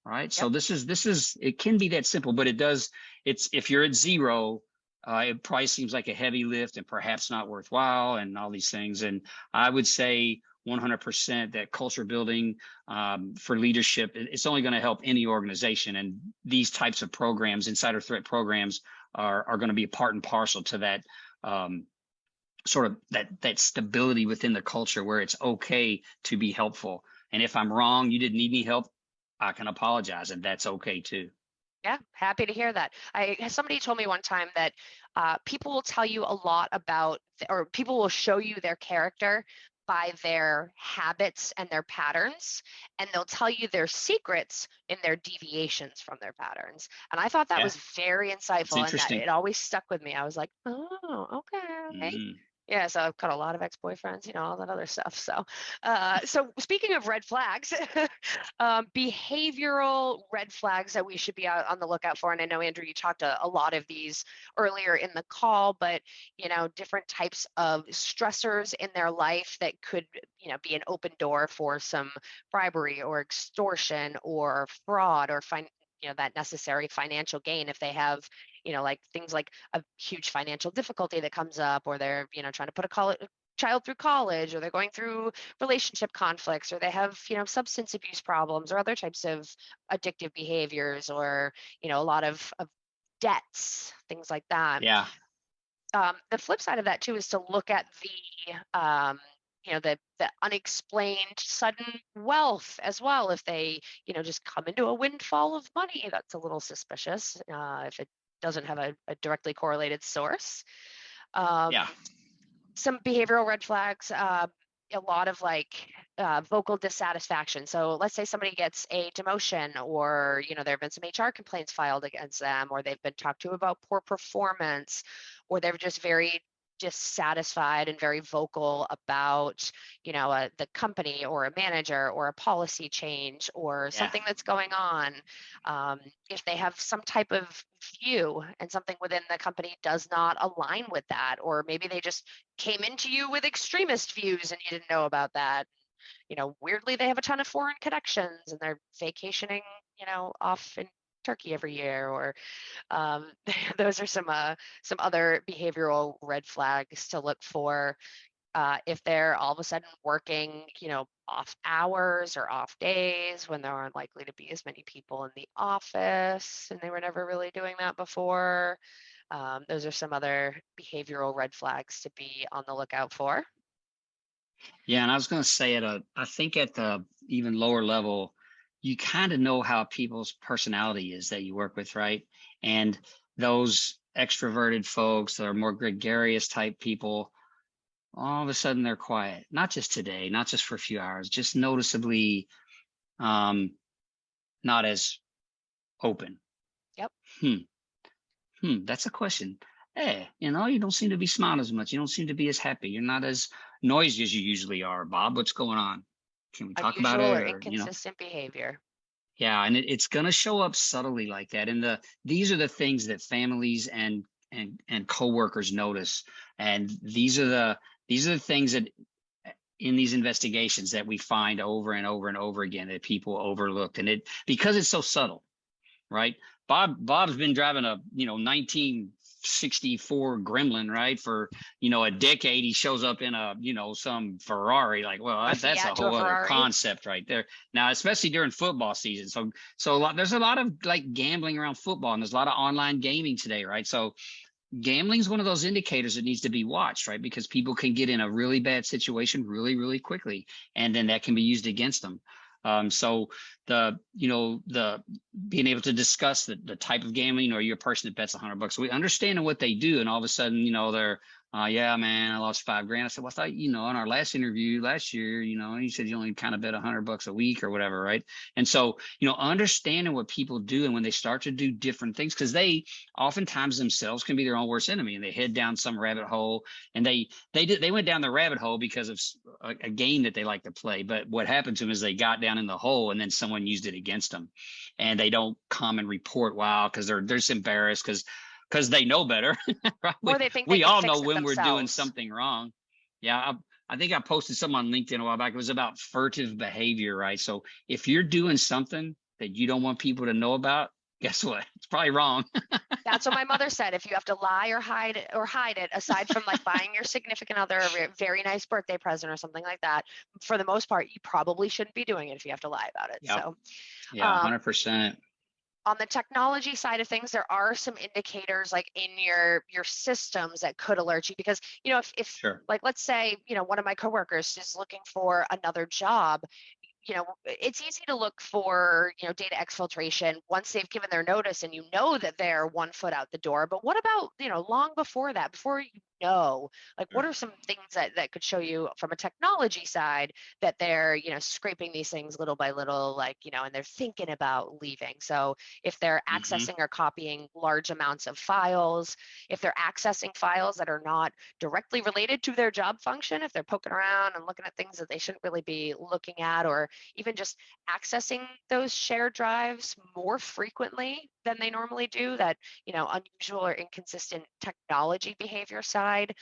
right?" Yep. So this is it can be that simple, but it's if you're at zero, it probably seems like a heavy lift and perhaps not worthwhile, and all these things. And I would say 100% that culture building for leadership, it's only going to help any organization. And these types of programs, insider threat programs, are going to be a part and parcel to that sort of that stability within the culture where it's okay to be helpful. And if I'm wrong, you didn't need any help, I can apologize, and that's okay too. Yeah, happy to hear that. Somebody told me one time that people will tell you a lot about, or people will show you their character by their habits and their patterns, and they'll tell you their secrets in their deviations from their patterns. And I thought that was very insightful, and that it always stuck with me. I was like, oh, okay. Yeah, so I've got a lot of ex-boyfriends, all that other stuff. So, so speaking of red flags, behavioral red flags that we should be out on the lookout for. And I know, Andrew, you talked a lot of these earlier in the call, but different types of stressors in their life that could, be an open door for some bribery or extortion or fraud or that necessary financial gain if they have like things like a huge financial difficulty that comes up, or they're trying to put a child through college, or they're going through relationship conflicts, or they have substance abuse problems or other types of addictive behaviors, or a lot of debts, things like that. Yeah. The flip side of that too is to look at the unexplained sudden wealth as well. If they just come into a windfall of money, that's a little suspicious if it doesn't have a directly correlated source. Yeah. Some behavioral red flags, a lot of vocal dissatisfaction. So let's say somebody gets a demotion, or there have been some HR complaints filed against them, or they've been talked to about poor performance, or they're just very dissatisfied and very vocal about the company or a manager or a policy change or something that's going on. If they have some type of view and something within the company does not align with that, or maybe they just came into you with extremist views and you didn't know about that. Weirdly, they have a ton of foreign connections and they're vacationing off in Turkey every year, or those are some other behavioral red flags to look for. If they're all of a sudden working, off hours or off days when there aren't likely to be as many people in the office, and they were never really doing that before. Those are some other behavioral red flags to be on the lookout for. Yeah, and I was going to say I think at the even lower level, you kind of know how people's personality is that you work with, right? And those extroverted folks that are more gregarious type people, all of a sudden they're quiet. Not just today, not just for a few hours, just noticeably not as open. Yep. That's a question. Hey, you don't seem to be smiling as much. You don't seem to be as happy. You're not as noisy as you usually are, Bob. What's going on? Can we talk about it? Unusual or inconsistent behavior. Yeah, and it's going to show up subtly like that. And these are the things that families and coworkers notice. And these are the things that in these investigations that we find over and over and over again that people overlooked. And because it's so subtle, right? Bob's been driving a 1964 Gremlin, right, for a decade. He shows up in a some Ferrari, like, well, that's a whole other concept right there. Now, especially during football season, so there's a lot of like gambling around football, and there's a lot of online gaming today, right? So gambling is one of those indicators that needs to be watched, right? Because people can get in a really bad situation really, really quickly, and then that can be used against them. So the being able to discuss the type of gambling, or you're a person that bets $100, we understand what they do, and all of a sudden, they're yeah, man, I lost $5,000. I said, well, I thought, in our last interview last year, you said you only kind of bet $100 a week or whatever, right? And so, understanding what people do, and when they start to do different things, because they oftentimes themselves can be their own worst enemy, and they head down some rabbit hole, and they went down the rabbit hole because of a game that they like to play. But what happened to them is they got down in the hole, and then someone used it against them, and they don't come and report, wow, because they're just embarrassed because they know better. Right? Or they think we all know when we're doing something wrong. Yeah, I think I posted something on LinkedIn a while back. It was about furtive behavior, right? So if you're doing something that you don't want people to know about, guess what? It's probably wrong. That's what my mother said. If you have to lie or hide it, aside from like buying your significant other a very nice birthday present or something like that, for the most part, you probably shouldn't be doing it if you have to lie about it. Yep. So, yeah, 100%. On the technology side of things, there are some indicators like in your systems that could alert you, because if sure. Like, let's say one of my coworkers is looking for another job, it's easy to look for data exfiltration once they've given their notice and that they're 1 foot out the door. But what about long before that, before you know? Like, what are some things that could show you from a technology side that they're, scraping these things little by little, like, and they're thinking about leaving. So if they're accessing or copying large amounts of files, if they're accessing files that are not directly related to their job function, if they're poking around and looking at things that they shouldn't really be looking at, or even just accessing those shared drives more frequently than they normally do, that, unusual or inconsistent technology behavior side.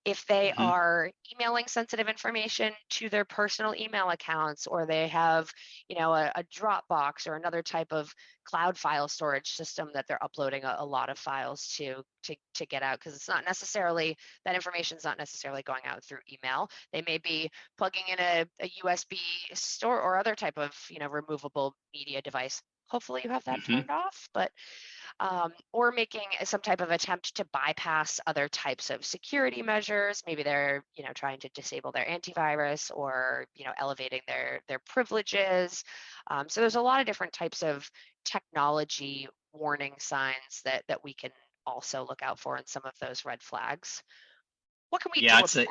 If they are emailing sensitive information to their personal email accounts, or they have, a Dropbox or another type of cloud file storage system that they're uploading a lot of files to get out, because it's not necessarily, that information is not necessarily going out through email. They may be plugging in a USB store or other type of, removable media device. Hopefully you have that turned off, but or making some type of attempt to bypass other types of security measures. Maybe they're, trying to disable their antivirus, or, elevating their privileges. So there's a lot of different types of technology warning signs that we can also look out for in some of those red flags. What can we do about it?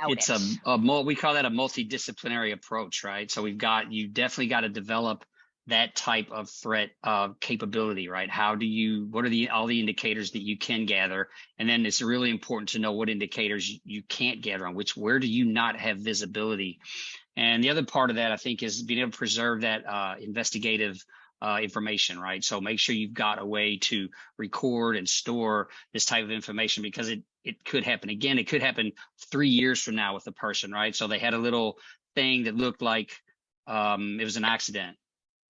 We call that a multidisciplinary approach, right? So you definitely got to develop that type of threat capability, right? What are all the indicators that you can gather? And then it's really important to know what indicators you can't gather on, where do you not have visibility? And the other part of that, I think, is being able to preserve that investigative information, right? So make sure you've got a way to record and store this type of information, because it could happen again. It could happen 3 years from now with a person, right? So they had a little thing that looked like it was an accident,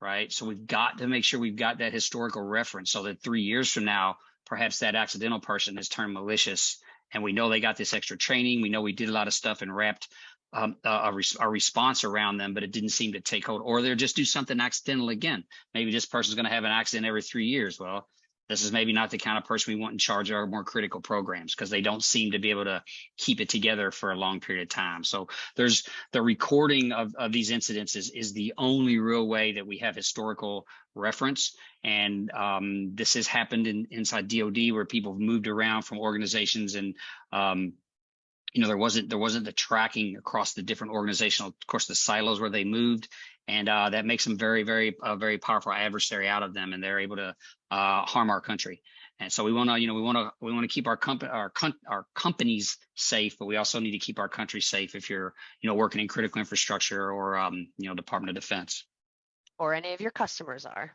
right? So we've got to make sure we've got that historical reference, so that 3 years from now, perhaps that accidental person is turned malicious, and we know they got this extra training. We know we did a lot of stuff and wrapped a response around them, but it didn't seem to take hold, or they'll just do something accidental again. Maybe this person's going to have an accident every 3 years. Well, this is maybe not the kind of person we want in charge of our more critical programs, because they don't seem to be able to keep it together for a long period of time. So there's the recording of these incidents is the only real way that we have historical reference. And this has happened inside DoD, where people have moved around from organizations, and there wasn't the tracking across the different organizational, of course, the silos where they moved, and that makes them very, very, very powerful adversary out of them, and they're able to harm our country. And so we want to keep our companies safe, but we also need to keep our country safe. If you're working in critical infrastructure, or Department of Defense, or any of your customers are.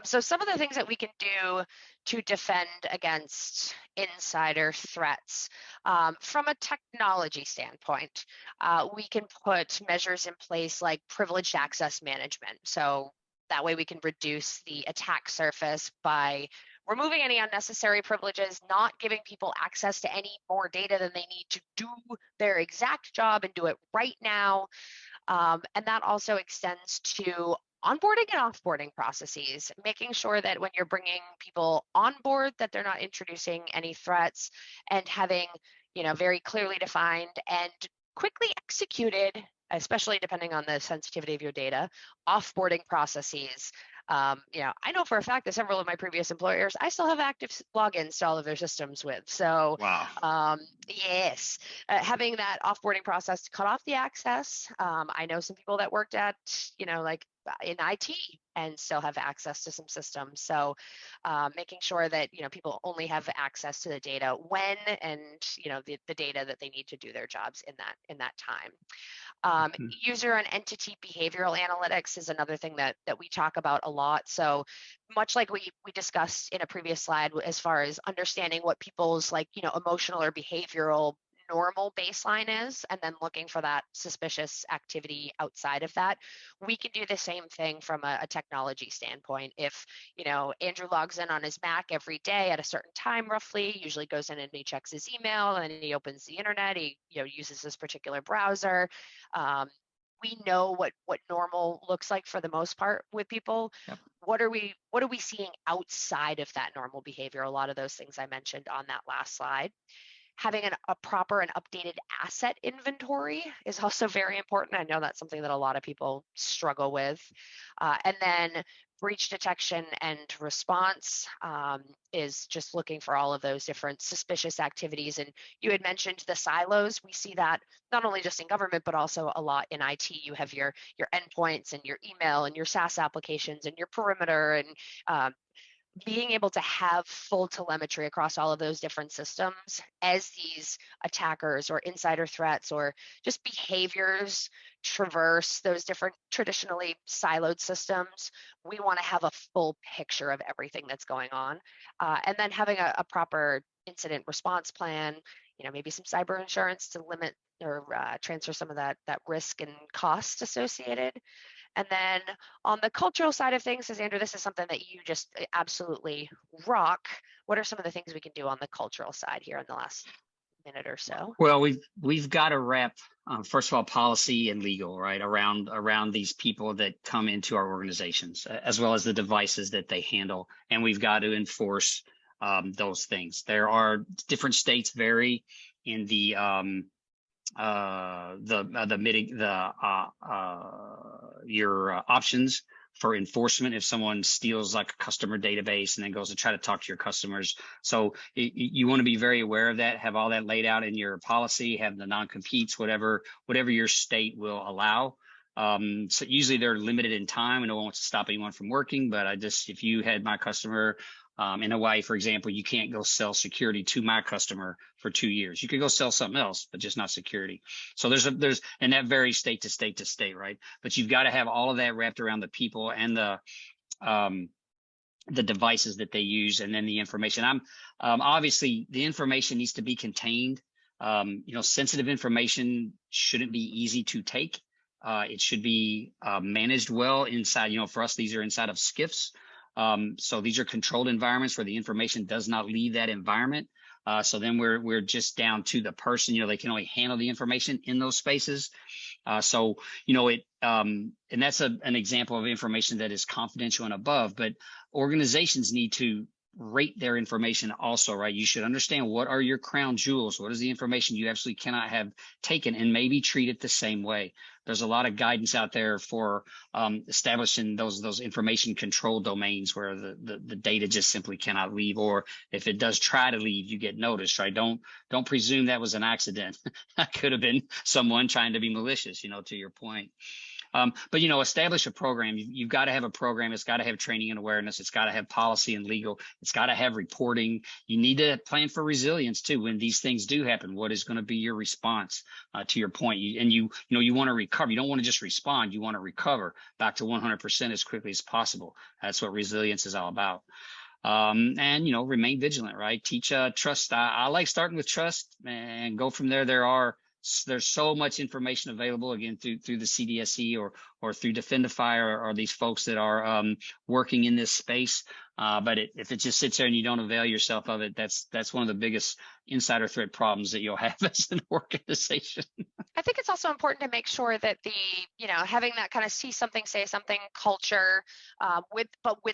So some of the things that we can do to defend against insider threats, from a technology standpoint, we can put measures in place like privileged access management. So that way we can reduce the attack surface by removing any unnecessary privileges, not giving people access to any more data than they need to do their exact job and do it right now. And that also extends to onboarding and offboarding processes, making sure that when you're bringing people on board, that they're not introducing any threats, and having, very clearly defined and quickly executed, especially depending on the sensitivity of your data, offboarding processes. I know for a fact that several of my previous employers, I still have active logins to all of their systems with. So, wow. Yes, having that offboarding process to cut off the access. I know some people that worked at, like in IT, and still have access to some systems. So making sure that, people only have access to the data when, and, the data that they need to do their jobs in that time. User and entity behavioral analytics is another thing that we talk about a lot. So much like we discussed in a previous slide, as far as understanding what people's emotional or behavioral normal baseline is, and then looking for that suspicious activity outside of that, we can do the same thing from a technology standpoint. If Andrew logs in on his Mac every day at a certain time, roughly, usually goes in and he checks his email, and he opens the internet, he uses this particular browser. We know what normal looks like for the most part with people. Yep. What are we seeing outside of that normal behavior? A lot of those things I mentioned on that last slide. Having a proper and updated asset inventory is also very important. I know that's something that a lot of people struggle with. And then breach detection and response is just looking for all of those different suspicious activities. And you had mentioned the silos. We see that not only just in government, but also a lot in IT. You have your endpoints and your email and your SaaS applications and your perimeter, and being able to have full telemetry across all of those different systems as these attackers or insider threats or just behaviors traverse those different traditionally siloed systems. We want to have a full picture of everything that's going on. And then having a proper incident response plan, maybe some cyber insurance to limit or transfer some of that risk and cost associated. And then on the cultural side of things, as Andrew, this is something that you just absolutely rock. What are some of the things we can do on the cultural side here in the last minute or so? Well, we've got to wrap first of all policy and legal, right, around these people that come into our organizations, as well as the devices that they handle, and we've got to enforce those things. There are different states vary in the your options for enforcement if someone steals like a customer database and then goes to try to talk to your customers. So you want to be very aware of that, have all that laid out in your policy, have the non-competes, whatever your state will allow. So usually they're limited in time and no one wants to stop anyone from working, but if you had my customer in Hawaii, for example, you can't go sell security to my customer for 2 years. You could go sell something else, but just not security. So and that varies state to state to state, right? But you've got to have all of that wrapped around the people and the devices that they use, and then the information. Obviously the information needs to be contained. Sensitive information shouldn't be easy to take. It should be managed well inside. For us, these are inside of SCIFs. So these are controlled environments where the information does not leave that environment. So then we're just down to the person. They can only handle the information in those spaces. And that's an example of information that is confidential and above. But organizations need to rate their information also, right? You should understand what are your crown jewels. What is the information you absolutely cannot have taken, and maybe treat it the same way. There's a lot of guidance out there for establishing those information control domains where the data just simply cannot leave, or if it does try to leave, you get noticed, right? Don't presume that was an accident. That could have been someone trying to be malicious, to your point. But establish a program. You've got to have a program. It's got to have training and awareness. It's got to have policy and legal. It's got to have reporting. You need to plan for resilience too. When these things do happen, what is going to be your response? To your point, you want to recover. You don't want to just respond. You want to recover back to 100% as quickly as possible. That's what resilience is all about. And remain vigilant, right? Teach trust. I like starting with trust and go from there. There's so much information available, again, through the CDSE or through Defendify or these folks that are working in this space. But if it just sits there and you don't avail yourself of it, that's one of the biggest insider threat problems that you'll have as an organization. I think it's also important to make sure that having that kind of see something, say something culture with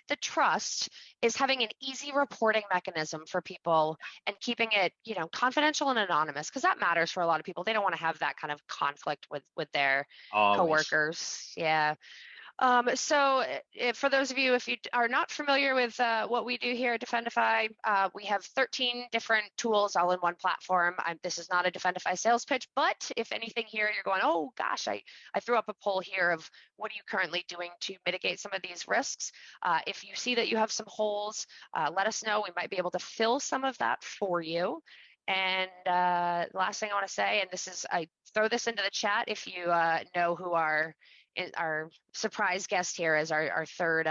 the trust is having an easy reporting mechanism for people and keeping it, confidential and anonymous, because that matters for a lot of people. They don't want to have that kind of conflict with their coworkers. Yeah. So for those of you, if you are not familiar with what we do here at Defendify, we have 13 different tools all in one platform. This is not a Defendify sales pitch, but if anything here, you're going, oh gosh, I threw up a poll here of what are you currently doing to mitigate some of these risks? If you see that you have some holes, let us know. We might be able to fill some of that for you. And last thing I want to say, and I throw this into the chat if you know who our surprise guest here is, our third,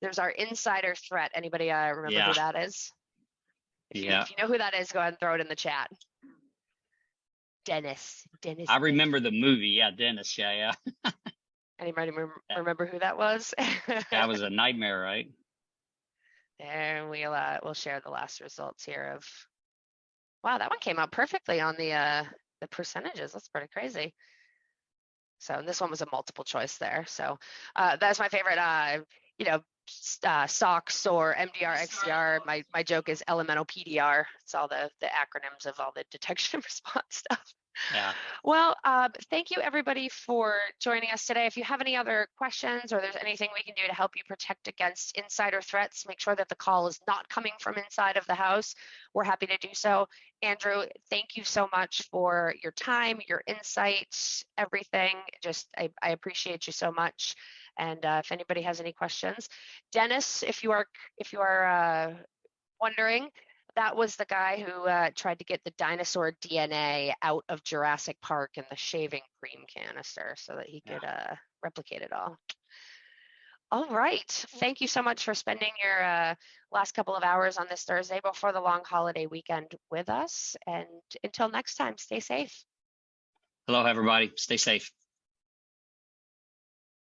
there's our insider threat. Anybody remember who that is? If you know who that is, go ahead and throw it in the chat. Dennis. I remember the movie. Yeah, Dennis. Yeah. Anybody remember who that was? That was a nightmare, right? And we'll share the last results here of, wow, that one came out perfectly on the percentages. That's pretty crazy. So this one was a multiple choice there. So that's my favorite. SOX or MDR, XDR. My joke is elemental PDR. It's all the acronyms of all the detection and response stuff. Yeah. Well, thank you everybody for joining us today. If you have any other questions or there's anything we can do to help you protect against insider threats, make sure that the call is not coming from inside of the house. We're happy to do so. Andrew, thank you so much for your time, your insights, everything. Just, I appreciate you so much. And if anybody has any questions, Dennis, if you are wondering, that was the guy who tried to get the dinosaur DNA out of Jurassic Park in the shaving cream canister so that he could replicate it all. All right. Thank you so much for spending your last couple of hours on this Thursday before the long holiday weekend with us. And until next time, stay safe. Hello, everybody. Stay safe.